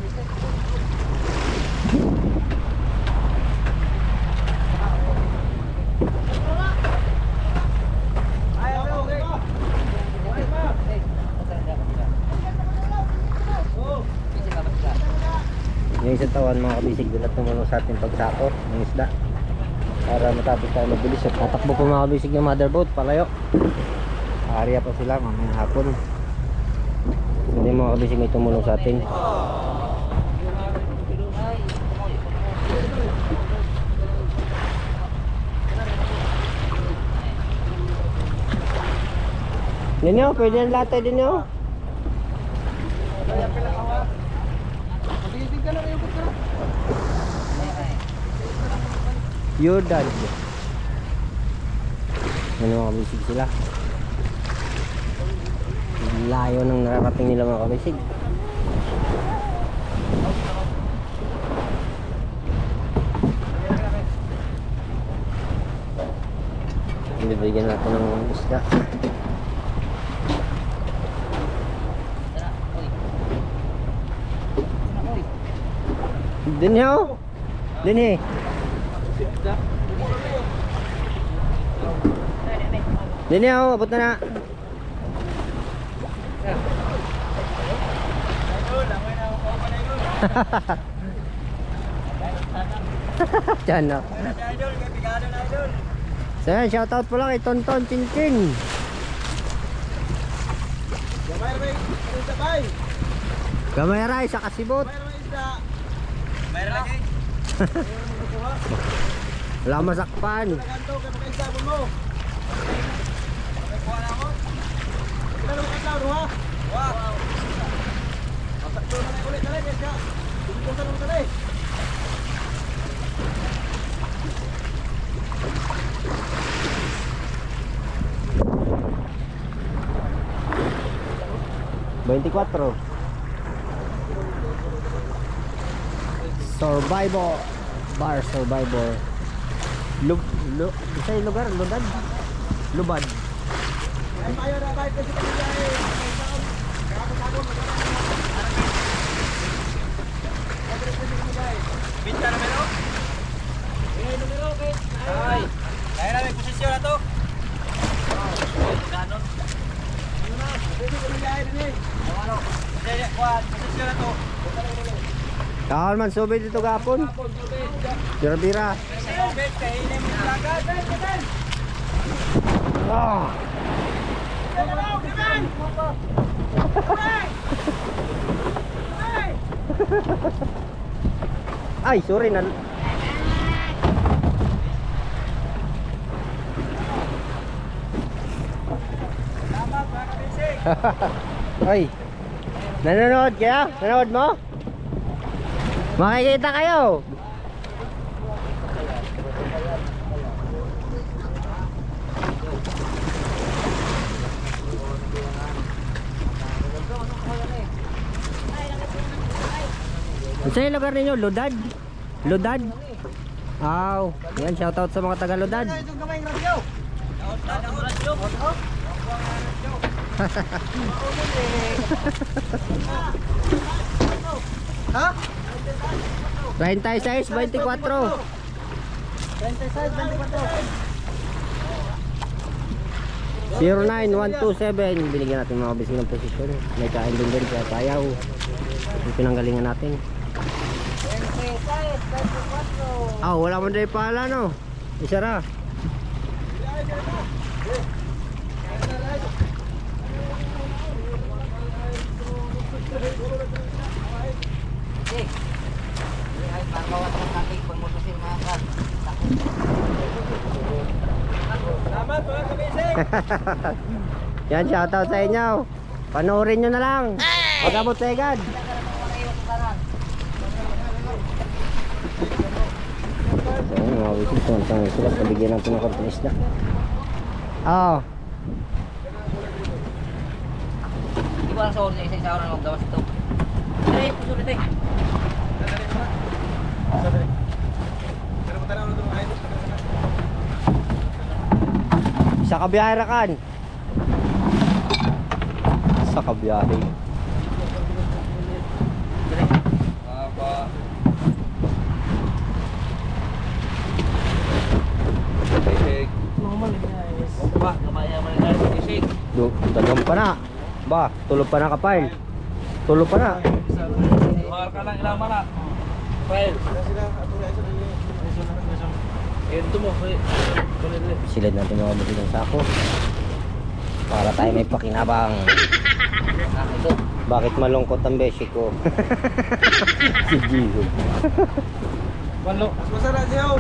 Yung isang tawan mga kabisig doon at tumulong sa ating pagsako ng isda para matapos tayo mabilis at tatakbo po mga kabisig yung motherboat palayo. Area pa sila mamayang hapon. Hindi mga kabisig may tumulong sa atin. Din yun, pwede yung latay din yun. Yudad. Ano mga kabisig sila. Layo ng nararating nila mga kabisig. Bibigyan natin ng isda. Din yun. Din eh. Din yun, abot na na. Diyan na. So yan, shoutout po lang kay Tonton Chinchin. Gamay ray sa kasibot. Wala masakpan. Survivor Bar Survivor Isa'y lugar, Ludad Lubad.
Pinta numero? Numero, okay. Ay, kaya namin posisyon na to. Ganon. Posisyon na to.
Kahal man subay dito gapon. Bira-bira. Ah. Ay, sorry na. Ay. Nanonood kaya? Nanonood mo? Makikita kayo. Saan yung lugar ninyo? Lodad? Lodad? Aw, yan, shoutout sa mga taga Lodad.
Itong kamay ng radyo. Ha?
36, 24. 09127. Binigyan natin mga bisig ng posisyon. May kain din sa Payaw. Yung pinanggalingan natin. Wala mo dahil pala, no? Isa ra. Yan, shoutout sa inyo. Panoorin nyo na lang. Pag-abot sa agad. So, mga wisip ko. Sila pabigyan natin ng karton isda. Oo.
Hindi ko lang sa oras, isa oras na magdawas ito. Ay, puso rin tayo.
Sa kabiyahe rakan. Sa kabiyahe. Dagang pa na. Ba, tulog pa na kapal. Tulog pa na.
Mahal ka lang ilang mana. File. Ito mo.
Silid natin mga bisig ng sako. Para tayo may pakinabang. Bakit malungkot ang beshi ko? Si Gigo.
Walo.
Masarap siya.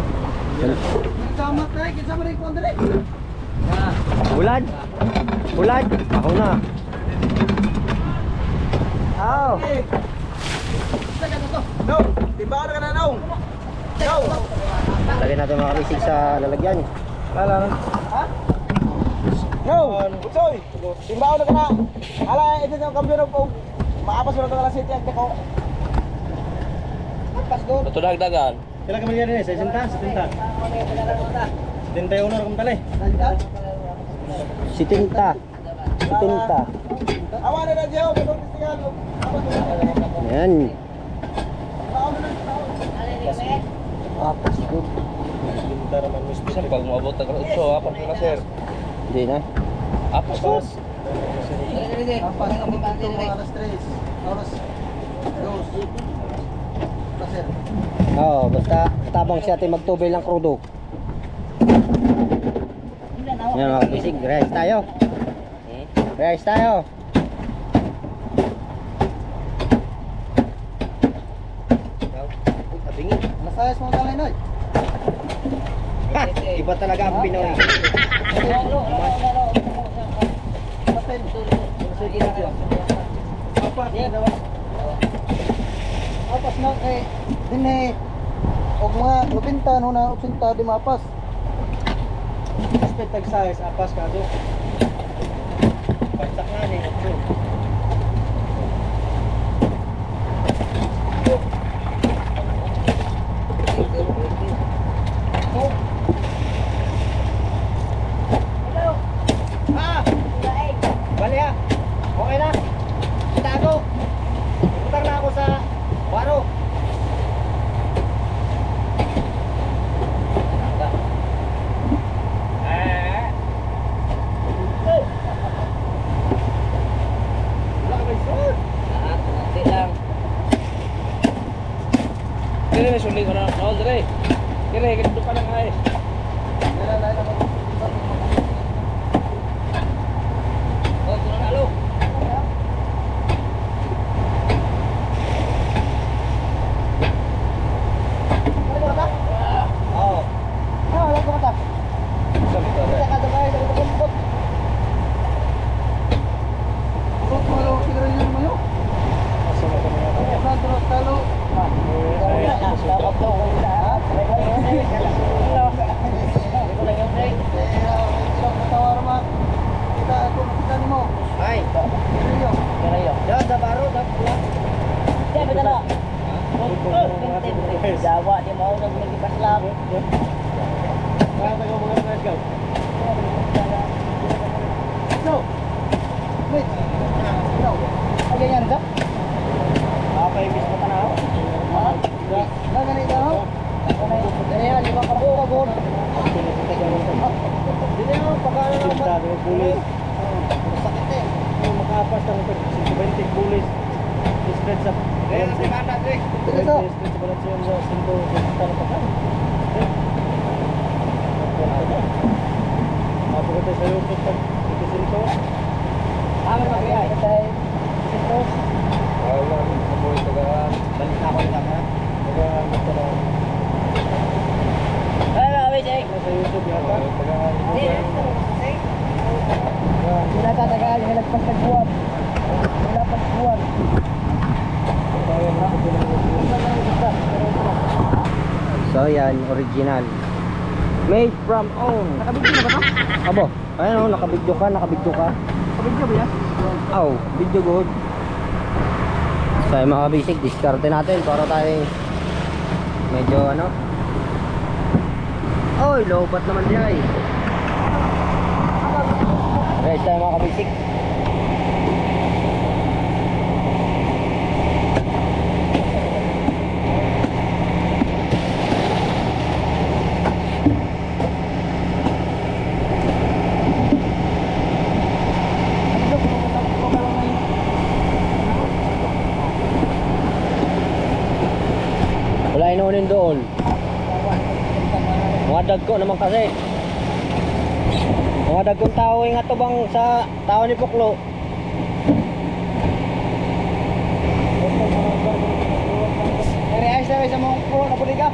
Sama tayo, kasama rin ko andre.
Ulad. Ulad. Ako na. Aw.
No, tiba ka na no. No.
Lagyan natin mga bisig sa lalagyan.
Ha? No. Utsoy. Timba na ka na. Ala, ito yung kampiyon ko. Maapas mo na ito city ang ko. Pas go.
Ito dagdagan.
Kailan ka mangyari sa 60? 70. 71 na kung talay.
Si Tinta. Si Tinta.
Awa na radyo, pagtistigan.
Ayan. Apas ko.
Sir, pag umabot ng ito, apat mo na sir.
Hindi na.
Apas ko.
Apas ang mga alas 3. Alas 2. Pasir.
Oo, basta tabang siya tayo magtubay ng krudo. Yan mga bisig, rest tayo. Rest tayo.
Masayas mo kalay noy.
Iba talaga ang Pinoy.
Apas na kay dinhi og mga lupinta no na opsinta di mapas. Aspect tag size apas kaso. Pagsak na ni otso. Bali ha. Okay na. Itago. Putar na ako sa baro.
Kira na sulit ko na. No, dire. Kira, ganito pa lang ay.
Ay. Yan sa baro, dapat.
Diyan, betul tak? Jawa, di mo nagmilipas lang.
No. Wait. No.
Ayan yan, Zap.
Apa yung mismo tanaw?
Ha?
Na ganito ho?
Ayan, di ba kabukabon?
Dili mo pagkano na ba? Pulis. Sakit eh. Makapas ng 20 pulis. Spread sa
Ayan, si Mana, Dre.
Spread sa balanse yung 5 talo pa ka. Ako ko sa YouTube pag ikisinto.
Amin mag-iay.
Sinto.
Wala, kamoy tagaan.
Balik na ako yung camera.
Tagaan ito na.
Ano, Wijay?
Sa YouTube yata. Tagaan.
Sila tatagal, nilagpas tagbuwan. Nilagpas tagbuwan.
So yan, original. Made from own.
Nakabigyan na ba ito?
Abo, ayun oh, nakabidyo ka.
Nakabigyan ba yan?
Oh, video good. So yung mga basic, diskarte natin para tayo medyo ano. Oy, lobat naman diya eh. Guys, tayo mga basic. Wala inunin doon. Mga dagko naman kasi. Mga dagkong tao yung atubang sa tao ni Puklo.
Nare-ayos na sa mga puro na puliga.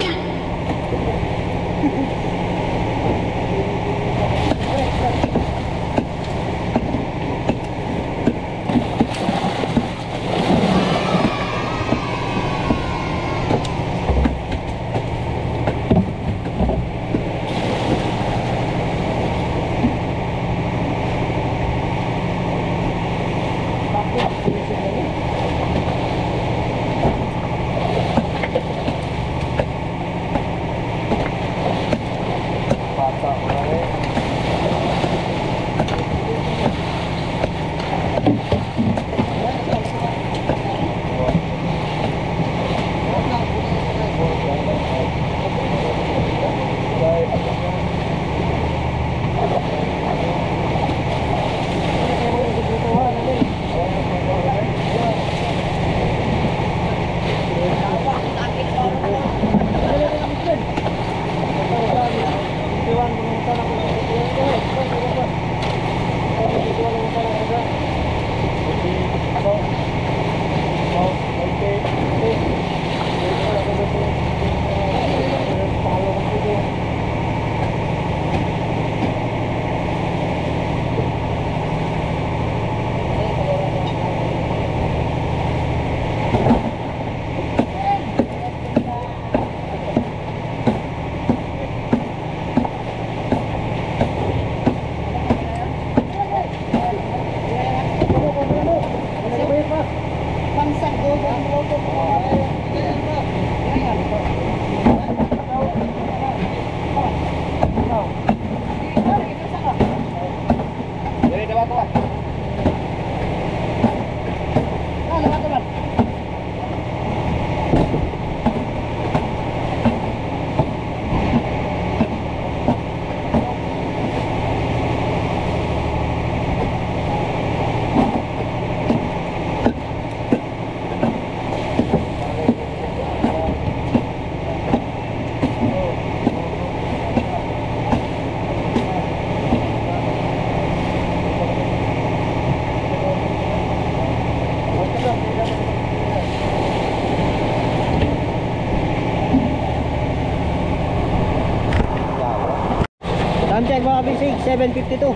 Time check mga basic, 7:52.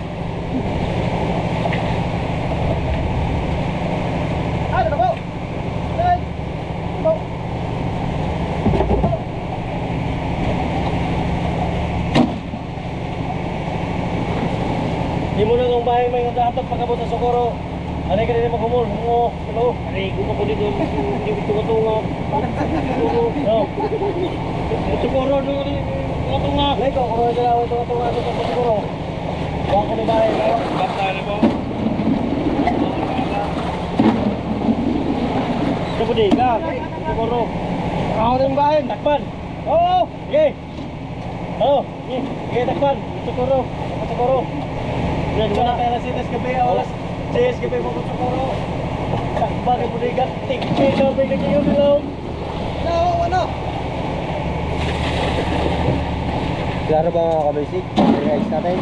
Ano ba? Ay! Bo! Di mo na ng bahay may dapat pagabot sa Socorro. Ano ka din maghumol? Hello. Ari, ko pa ko dito. Hindi ko tungo. Siguro doon ito nga. Lego, kung sila ito nga siguro. Huwag ko ni bahay.
Basta na mo.
Kapudi ka. Siguro. Ako na yung bahay. Takpan. Oo. Sige. Oo. Sige, takpan. Siguro. Siguro. Yan wala kaya na sitas gabi. Alas 6 gabi mo siguro. Takpan yung budigat. Tingin na may kanyang bilog. Ano?
Klaro ba mga kabisik? I-ice natin.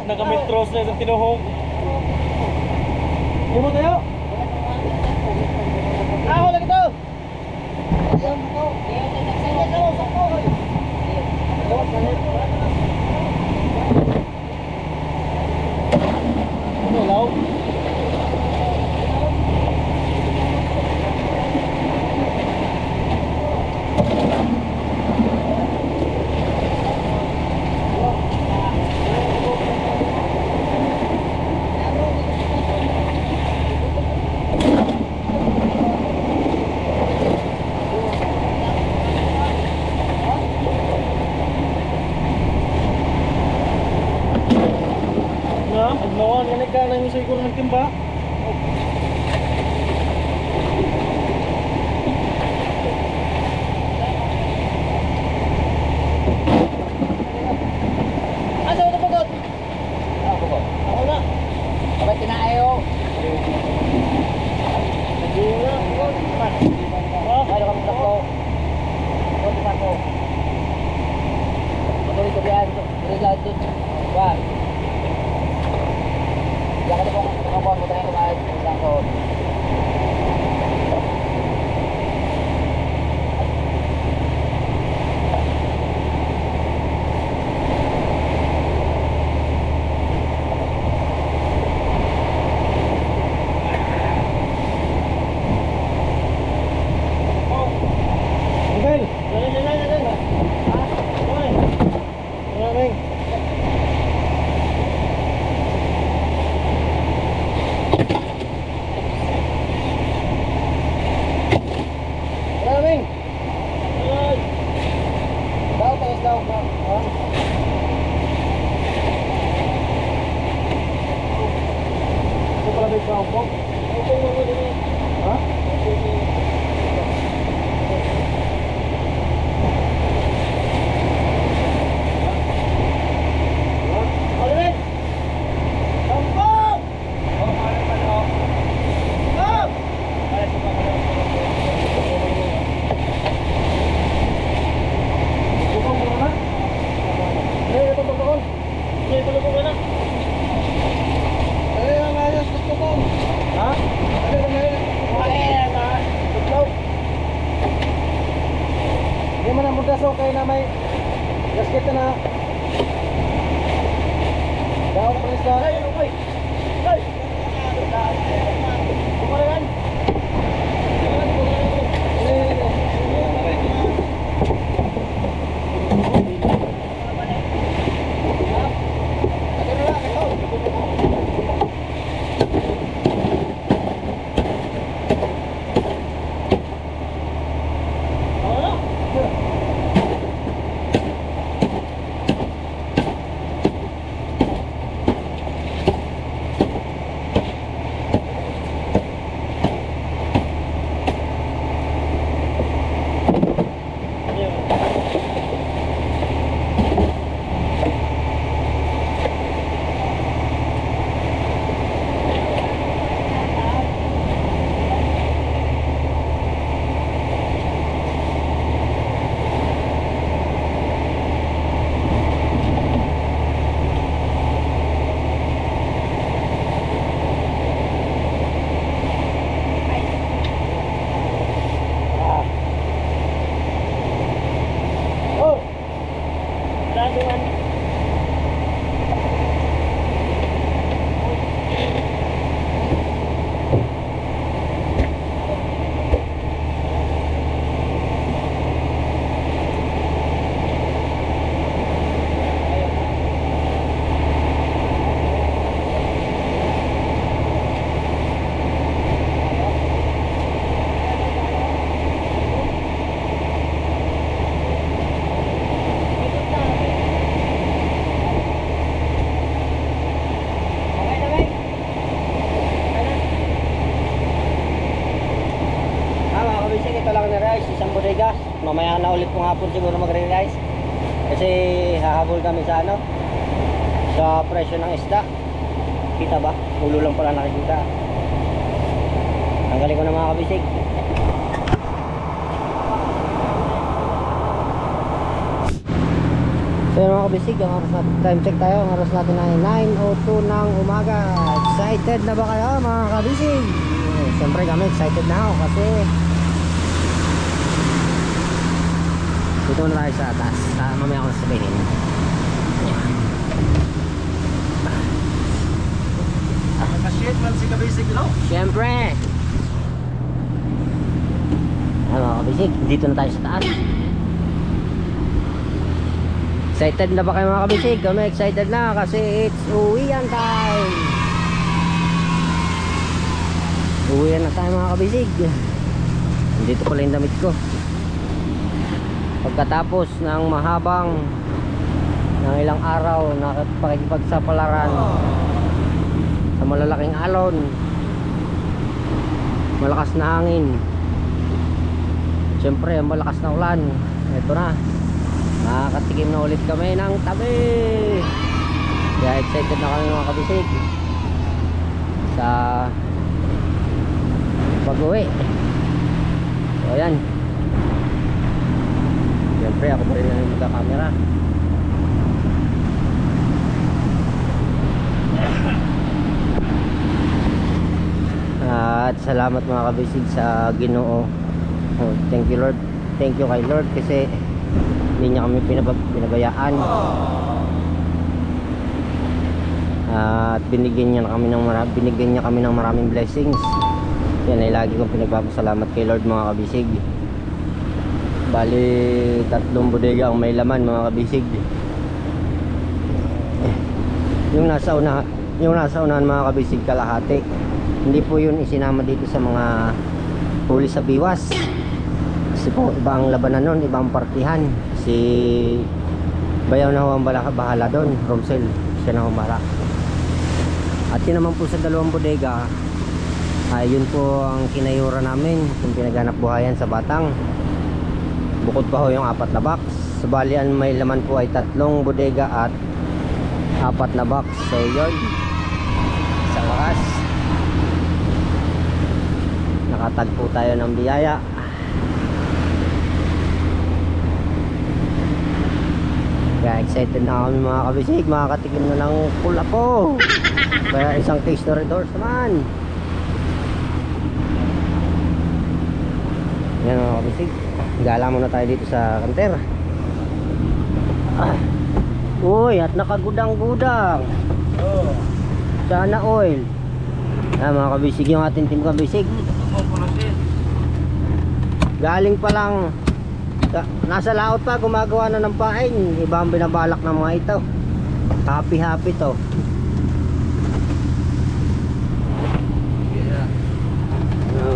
Nakametros na isang tinuhong. Hindi mo tayo? Aho lang ito! Hello? Agnawan ka na ka na yung siguro nagtimba. Asa ito pagod? Pagod. Ako na. Kapag kinaayo. Hindi na. Pagod. Kaya kami ako. Pagod ako. Pagod ito biyan. Pagod ito. Wag. Jangan lupa ngomong mutanya kemarin langsung. Okay na may gasket na. Daw please daw. Hey, okay. Hey. Kumalan.
ito lang ni-rice, isang bodega. Mamaya na ulit kung hapon siguro magre-rice. Kasi hahabol kami sa ano, sa presyo ng isda. Kita ba? Ulo lang pala nakikita. Tanggalin ko na mga kabisig. So yun mga kabisig, ang oras natin, time check tayo. Ang oras natin ay 9:02 ng umaga. Excited na ba kayo mga kabisig? Siyempre kami excited na ako kasi dito na tayo sa atas. Mamaya ako sabihin.
Nakashit man si kabisig, no?
Siyempre. Mga kabisig, dito na tayo sa taas. Excited na ba kayo mga kabisig? Kami excited na kasi it's uwian time. Uwian na tayo mga kabisig. Dito pala yung damit ko. Pagkatapos ng mahabang ng ilang araw na pakikipagsapalaran sa malalaking alon, malakas na hangin, siyempre malakas na ulan, ito na, nakakatikim na ulit kami ng tabi. Kaya excited na kami mga kabisig sa pag-uwi. So ayan, siyempre ako pa rin na yung magkakamera. At salamat mga kabisig sa Ginoo. Thank you Lord. Thank you kay Lord kasi hindi niya kami pinabayaan. At binigyan niya kami ng maraming blessings. Yan ay lagi kong pinagpapasalamat kay Lord mga kabisig. Bali 3 bodega ang may laman mga kabisig. Yung nasa unahan mga kabisig kalahati. Hindi po yun isinama dito sa mga huli sa biwas. Kasi po ibang labanan nun, ibang partihan. Si Bayaw na ho ang bahala doon, Romsel, siya na humara. At yun naman po sa 2 bodega, yun po ang kinayura namin, yung pinaghanap buhayan sa Batang. Bukod pa ho yung 4 na box. Sabalian may laman po ay 3 bodega at 4 na box. So yun, sa wakas nakatagpo tayo ng biyaya. Kaya excited na kami mga kabisig, makakatikim na ng pulapo. Kaya isang case na redors naman. Yan mga kabisig, gala muna tayo dito sa kanter. Uy, at nakagudang-gudang. Sana oil. Mga kabisig, yung ating team kabisig galing pa lang, nasa laot pa, gumagawa na ng paing. Iba ang binabalak ng mga ito. Happy to.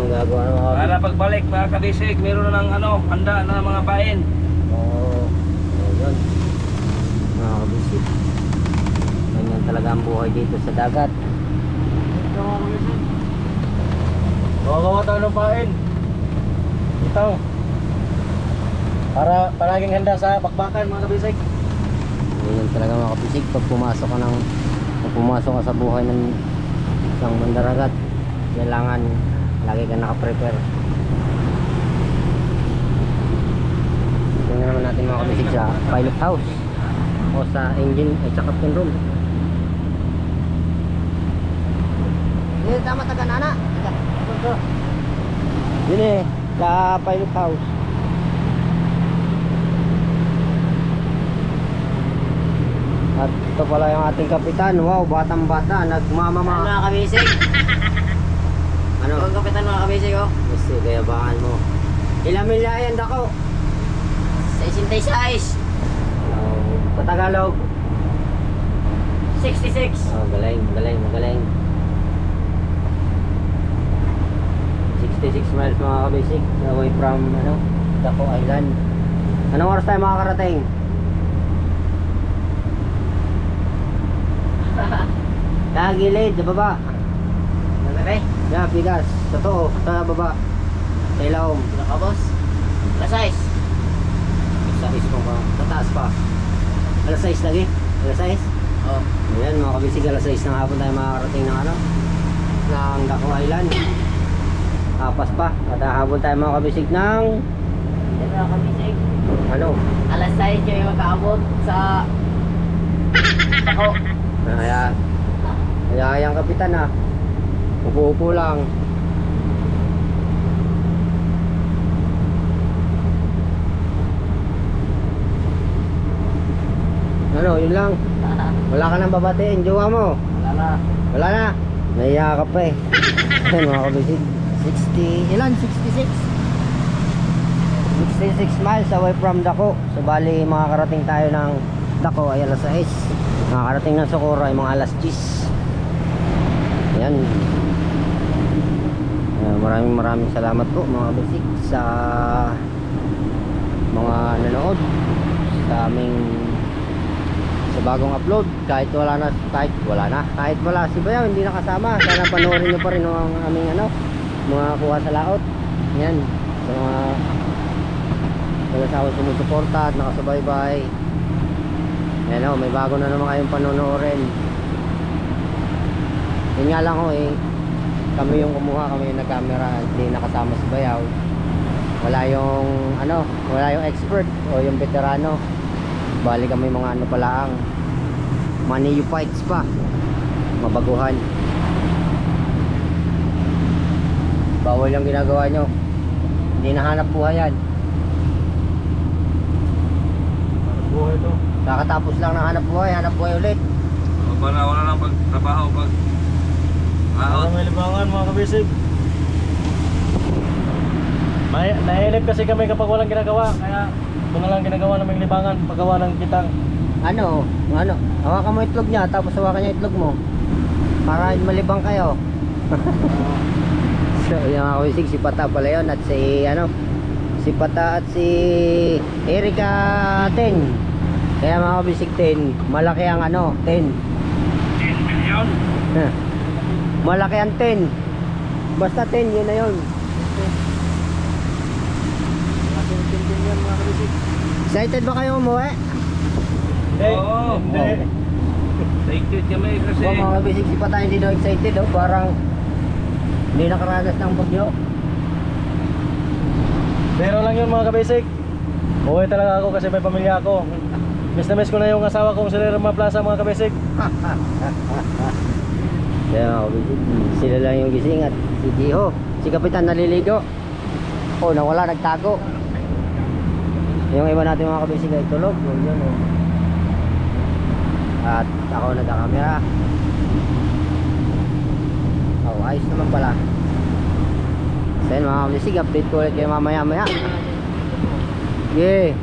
Gagawa na mga
Para pagbalik mga kabisig, meron na ng handa na mga pain.
Oo. Yun mga kabisig, ganyan talaga ang buhay dito sa dagat.
Gagawa tayo ng pain. Ito. Para palaging handa sa bakbakan mga kabisig.
Ganyan talaga mga kabisig, pag pumasok ka sa buhay ng isang mandaragat, kailangan lagi ka naka-prepare. Tingnan naman natin mga kabisig sa pilot house o sa engine at sa captain room. Dito tama taga nana. Yun eh, sa pilot house. At ito pala yung ating kapitan. Wow, batang-bata, nagmamama.
Ano mga kabisig?
Ano?
Ang kapitan mga kabisig oh.
Kasi gayabangan mo. Ilang milya yan dako?
66.
Sa Tagalog?
66.
Oh, magaling. 66 miles mga kabisig, away from Daco Island. Anong oras tayo makakarating? Gilid, sa baba.
Okay.
Yeah, bigas. Totoo, sa baba. Sa ilaw.
Wala ka, boss. Alas 6.
Sa is mo pa. Tataas pa. Alas 6 lagi. Alas 6.
Oh.
Ayan mga kabisig, alas 6 ng hapon tayo makakarating ng ano, ng Daco Island. Apas pa. At habol tayo mga kabisig ng
Yan na kami, Sig.
ano.
Alas 6 kayo magkaabot sa... Ako.
Kaya yung kapitan ah. Upo-upo lang. Ano, yun lang. Wala ka nang babatiin, jowa mo.
Wala na.
Wala na. Naiya ka pa eh. Ayan mga kabisig. 60, ilan? 66? 66 miles away from Daco. So bali makakarating tayo ng Daco ay alas 6. Makakarating ng Socorro ay mga alas 10. Ayan. Maraming salamat po mga kabisig sa mga nanood sa aming sa bagong upload. Kahit wala si Bayaw hindi nakasama, sana panoorin nyo pa rin ang aming ano, mga kuha sa laot. Yan sa mga sa sumusuporta at nakasubaybay. Yan o, may bago na naman kayong panonoorin. Yun nga lang o eh, kami yung kumuha, kami yung nag-camera, hindi nakasama si Bayaw. Wala yung ano, wala yung expert o yung veterano. Bali kami mga ano palaang mga neophytes pa, mabaguhan. Bawal yung ginagawa nyo, hindi nahanap buhay yan.
Buhay to.
Kakatapos lang ng hanap buhay ulit.
Wala lang pagtrabaho pag
Para may libangan mga kabisig. Nainip kasi kami kapag walang ginagawa. Kaya ito na lang ginagawa naming libangan. Paggawa ng kitang.
Ano, hawakan mo itlog niya, tapos hawakan niya itlog mo para malibang kayo. So yung mga kabisig, si Pata pala yun. At si ano, si Pata at si Erika 10. Kaya mga kabisig 10, malaki ang ano, 10
million.
Malaki ang 10. Basta 10, yun na yun. Excited ba kayo umuwi?
Oo.
Hindi.
Excited kami kasi
Mga kabisig, si Pata hindi daw excited oh. Parang hindi nakaranas ng bagyo.
Pero lang yun mga kabisig. Uwi talaga ako kasi may pamilya ako. Miss na miss ko na yung asawa kong si Lerma Plaza mga kabisig.
Kaya mga kabisig, sila lang yung gising at si Jiho, si Kapitan naliligo. Oh, nawala, nagtago. Yung iba natin mga kabisig ay tulog. Yun, oh. At ako nagkakamera. Oh, ayos naman pala. So yun mga kabisig, update ko ulit kayo mamaya. Yeah,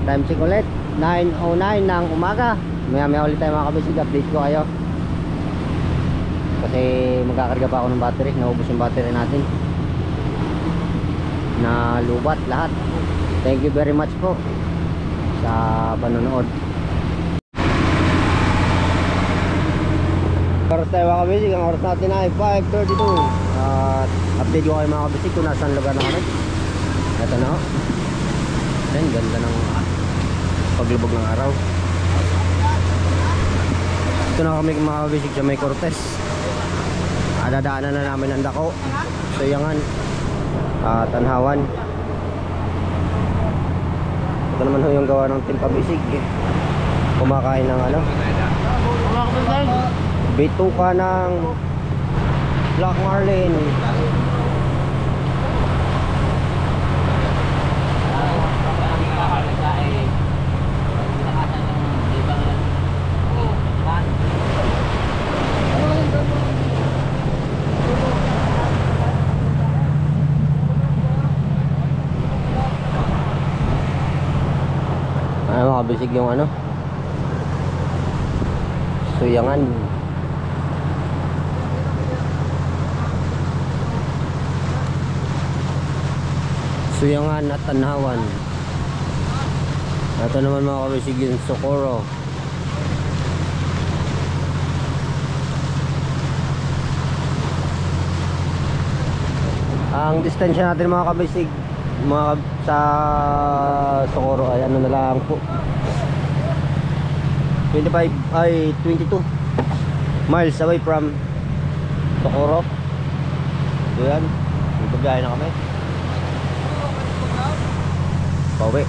time check ulit 9:09 ng umaga. Maya ulit tayo mga kabisig, update ko kayo. Kasi magkakarga pa ako ng battery. Naubos yung battery natin, na lubat lahat. Thank you very much po sa panonood. Oras tayo mga kabisig, ang oras natin ay 5:32. At update ko kayo mga kabisig kung nasaan lugar na kami. Ito na ho. Ayan, ganda ng paglubog ng araw. Ito na kami mga kabisig sa May Cortez. Dadaanan na namin ang Daco, Suyangan, Tanhawan. Ito naman ho yung gawa ng Team Kabisig. Kumakain ng ano, bituka ng Black Marlin. Makabisig yung ano, Suyangan. Suyangan at Tanhawan. Ito naman mga kabisig yung Socorro. Ang distansya natin mga kabisig, sa Socorro ay ano na lang po, 22 miles away from Socorro. So yan, magbibiyahe na kami pauwi.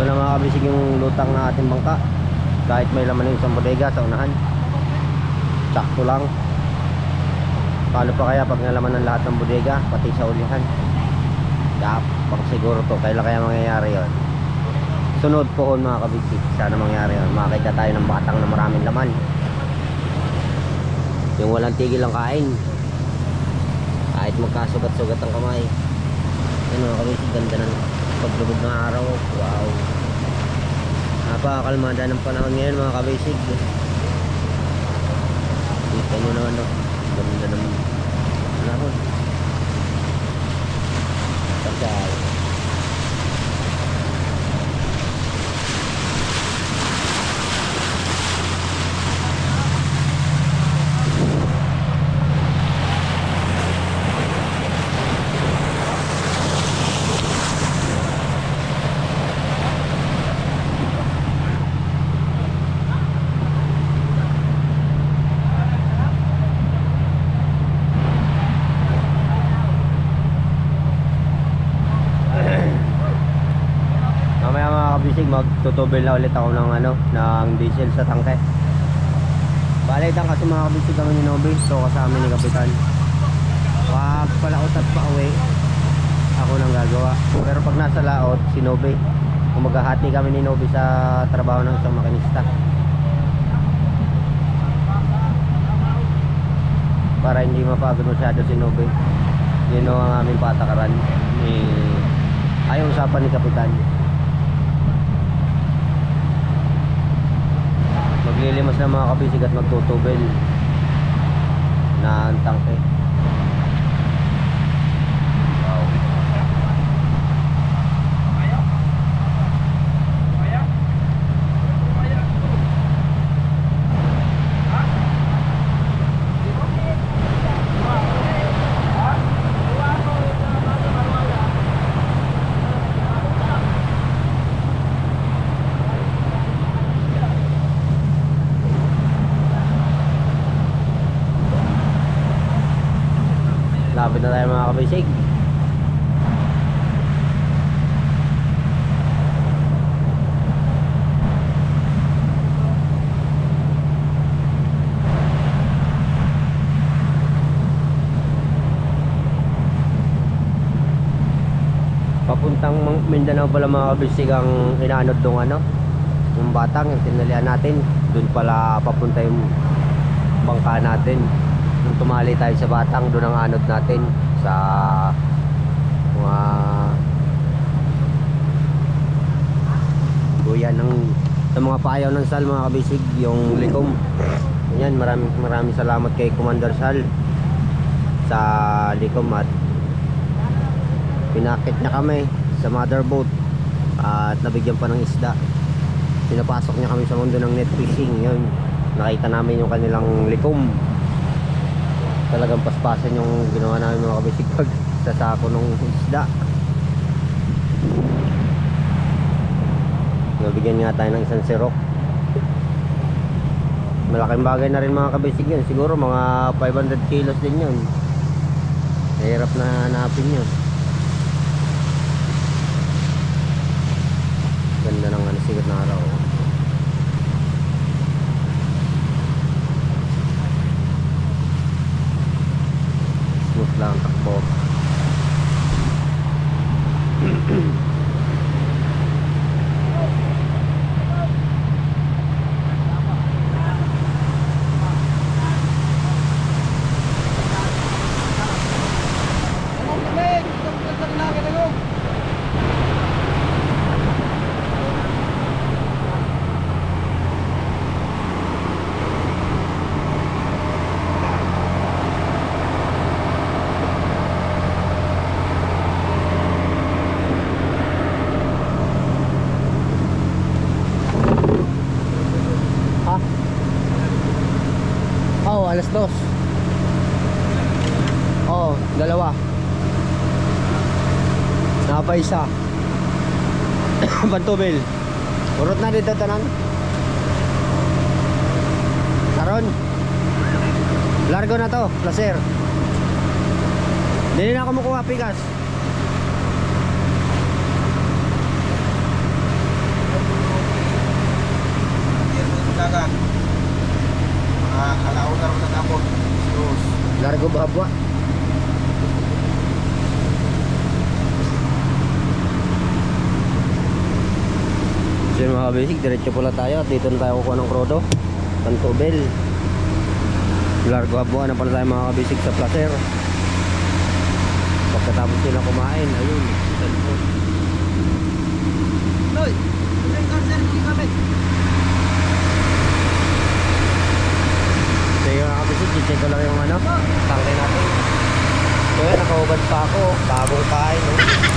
Ito na mga kabisig yung lutang na ating bangka. Kahit may laman ng isang bodega sa unahan, sakto lang. Paano pa kaya pag nalaman ng lahat ng bodega pati sa ulihan? Pang siguro to, kailan kaya mangyayari yon? Sunod po mga kabisig, sana mangyari yon. Makakita tayo ng batang na maraming laman, yung walang tigil ang kain, kahit magkasugat-sugat ang kamay. Yan mga kabisig, ganda ng paglubog ng araw. Wow, napakakalmada ng panahon ngayon mga kabisig. Kita nyo naman, no? Ganda ng panahon. Tagal. Magtutubel na ulit ako ng diesel sa tangke. Bale lang kasi mga kabisig kami ni Nobe, so kasama ni Kapitan. Pag palaot at pauwi, ako nang gagawa. Pero pag nasa laot, si Nobe. Kung maghahati kami ni Nobe sa trabaho ng isang makinista, para hindi mapagod masyado si Nobe. Yun ang aming patakaran. Ayaw usapan ni Kapitan. Maglilimas na mga kabisig at magtutubel na ang tangke. Wow. Lapit na tayo mga kabisig. Papuntang Mindanao pala mga kabisig ang inaanod dong yung batang yung tinalian natin. Doon pala papunta yung bangka natin. Nung tumali tayo sa batang, doon ang anod natin sa mga buyan sa mga payaw ng Sal mga kabisig, yung likom. Yan, maraming salamat kay Commander Sal sa likom at pinakit niya kami sa motherboat at nabigyan pa ng isda. Pinapasok niya kami sa mundo ng net fishing. Yun, nakita namin yung kanilang likom. Talagang paspasan yung ginawa namin mga kabisig pag sa sako ng isda. Nabigyan nga tayo ng isang sirok. Malaking bagay na rin mga kabisig yun. Siguro mga 500 kilos din yun. Mahirap na hanapin yun. Ganda ng sigat na araw. Smooth lang takbo. alas 2. Oo, dalawa. Napa isa. Pantubel. Urot na dito tanan. Karon. Largo na to, placer. Dili na ako makuha pikas. Largo babwa. So yun mga basic, diretso pala tayo at dito na tayo kukuha ng krodo, Pantubel. Largo babwa na pala tayo mga kabisig sa placer. Pagkatapos nila kumain, ayun, cellphone.
Noy, yung cancer hindi kami.
So yun mga kabisig, check ko lang yung ano, tangke natin. So yun, nakahubad pa ako, bagong kain. No?